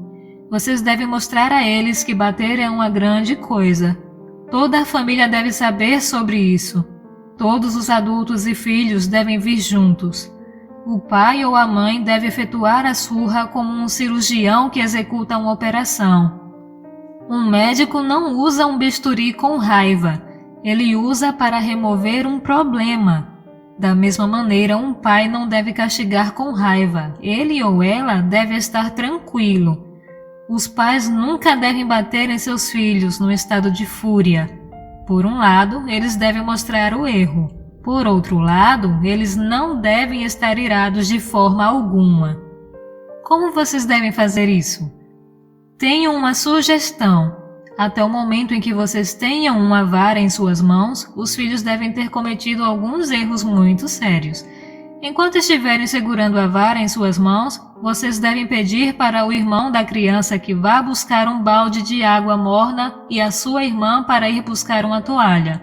Vocês devem mostrar a eles que bater é uma grande coisa. Toda a família deve saber sobre isso. Todos os adultos e filhos devem vir juntos. O pai ou a mãe deve efetuar a surra como um cirurgião que executa uma operação. Um médico não usa um bisturi com raiva. Ele usa para remover um problema. Da mesma maneira, um pai não deve castigar com raiva. Ele ou ela deve estar tranquilo. Os pais nunca devem bater em seus filhos no estado de fúria. Por um lado, eles devem mostrar o erro. Por outro lado, eles não devem estar irados de forma alguma. Como vocês devem fazer isso? Tenho uma sugestão. Até o momento em que vocês tenham uma vara em suas mãos, os filhos devem ter cometido alguns erros muito sérios. Enquanto estiverem segurando a vara em suas mãos, vocês devem pedir para o irmão da criança que vá buscar um balde de água morna e a sua irmã para ir buscar uma toalha.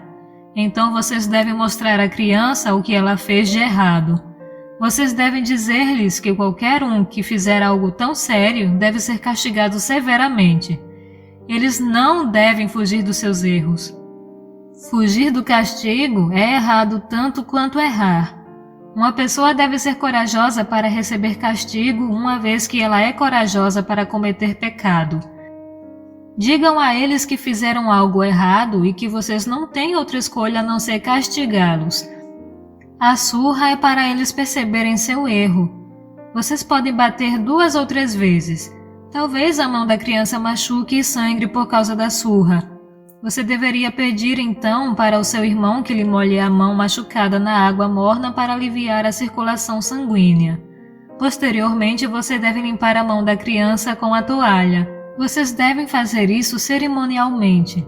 Então vocês devem mostrar à criança o que ela fez de errado. Vocês devem dizer-lhes que qualquer um que fizer algo tão sério deve ser castigado severamente. Eles não devem fugir dos seus erros. Fugir do castigo é errado tanto quanto errar. Uma pessoa deve ser corajosa para receber castigo uma vez que ela é corajosa para cometer pecado. Digam a eles que fizeram algo errado e que vocês não têm outra escolha a não ser castigá-los. A surra é para eles perceberem seu erro. Vocês podem bater 2 ou 3 vezes. Talvez a mão da criança machuque e sangre por causa da surra. Você deveria pedir então para o seu irmão que lhe molhe a mão machucada na água morna para aliviar a circulação sanguínea. Posteriormente, você deve limpar a mão da criança com a toalha. Vocês devem fazer isso cerimonialmente.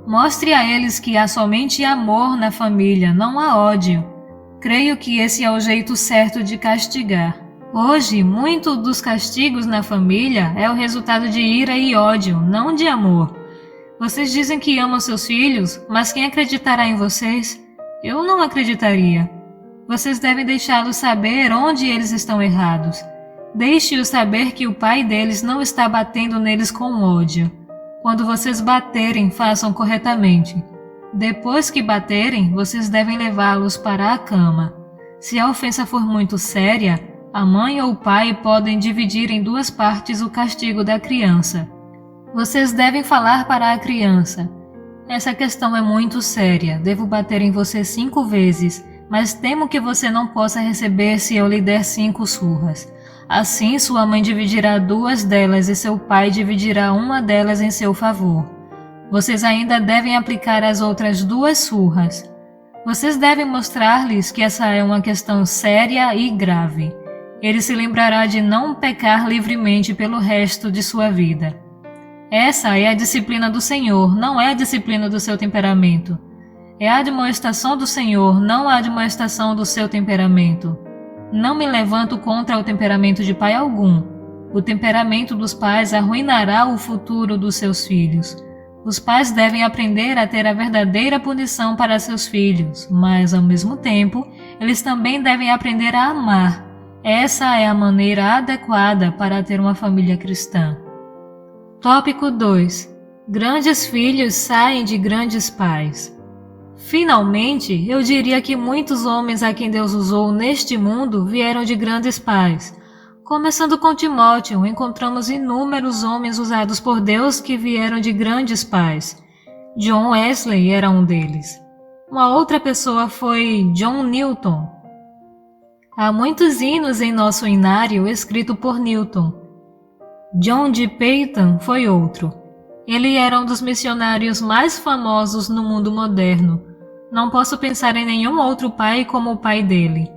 Mostre a eles que há somente amor na família, não há ódio. Creio que esse é o jeito certo de castigar. Hoje, muito dos castigos na família é o resultado de ira e ódio, não de amor. Vocês dizem que amam seus filhos, mas quem acreditará em vocês? Eu não acreditaria. Vocês devem deixá-los saber onde eles estão errados. Deixe-os saber que o pai deles não está batendo neles com ódio. Quando vocês baterem, façam corretamente. Depois que baterem, vocês devem levá-los para a cama. Se a ofensa for muito séria, a mãe ou o pai podem dividir em 2 partes o castigo da criança. Vocês devem falar para a criança: essa questão é muito séria, devo bater em você 5 vezes, mas temo que você não possa receber se eu lhe der 5 surras. Assim, sua mãe dividirá 2 delas e seu pai dividirá 1 delas em seu favor. Vocês ainda devem aplicar as outras 2 surras. Vocês devem mostrar-lhes que essa é uma questão séria e grave. Ele se lembrará de não pecar livremente pelo resto de sua vida. Essa é a disciplina do Senhor, não é a disciplina do seu temperamento. É a admoestação do Senhor, não a admoestação do seu temperamento. Não me levanto contra o temperamento de pai algum. O temperamento dos pais arruinará o futuro dos seus filhos. Os pais devem aprender a ter a verdadeira punição para seus filhos, mas, ao mesmo tempo, eles também devem aprender a amar. Essa é a maneira adequada para ter uma família cristã. Tópico 2. Grandes filhos saem de grandes pais. Finalmente, eu diria que muitos homens a quem Deus usou neste mundo vieram de grandes pais. Começando com Timóteo, encontramos inúmeros homens usados por Deus que vieram de grandes pais. John Wesley era um deles. Uma outra pessoa foi John Newton. Há muitos hinos em nosso hinário escrito por Newton. John G. Paton foi outro. Ele era um dos missionários mais famosos no mundo moderno. Não posso pensar em nenhum outro pai como o pai dele.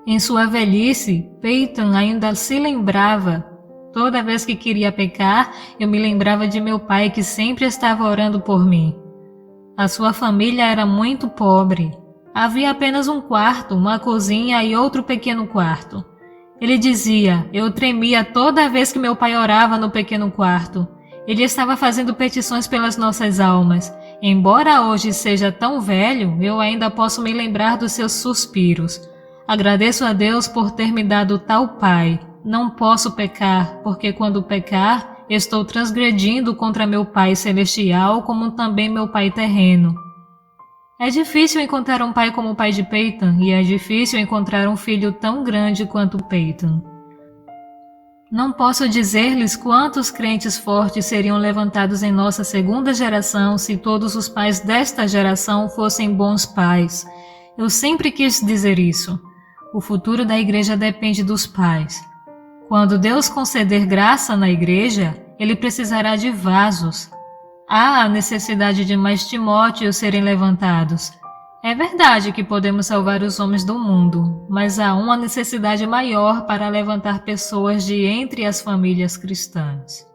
Em sua velhice, Paton ainda se lembrava. Toda vez que queria pecar, eu me lembrava de meu pai que sempre estava orando por mim. A sua família era muito pobre. Havia apenas um quarto, uma cozinha e outro pequeno quarto. Ele dizia: eu tremia toda vez que meu pai orava no pequeno quarto. Ele estava fazendo petições pelas nossas almas. Embora hoje seja tão velho, eu ainda posso me lembrar dos seus suspiros. Agradeço a Deus por ter me dado tal pai. Não posso pecar, porque quando pecar, estou transgredindo contra meu Pai Celestial, como também meu Pai terreno. É difícil encontrar um pai como o pai de Paton, e é difícil encontrar um filho tão grande quanto Paton. Não posso dizer-lhes quantos crentes fortes seriam levantados em nossa segunda geração se todos os pais desta geração fossem bons pais. Eu sempre quis dizer isso. O futuro da igreja depende dos pais. Quando Deus conceder graça na igreja, ele precisará de vasos. Há a necessidade de mais Timóteos serem levantados. É verdade que podemos salvar os homens do mundo, mas há uma necessidade maior para levantar pessoas de entre as famílias cristãs.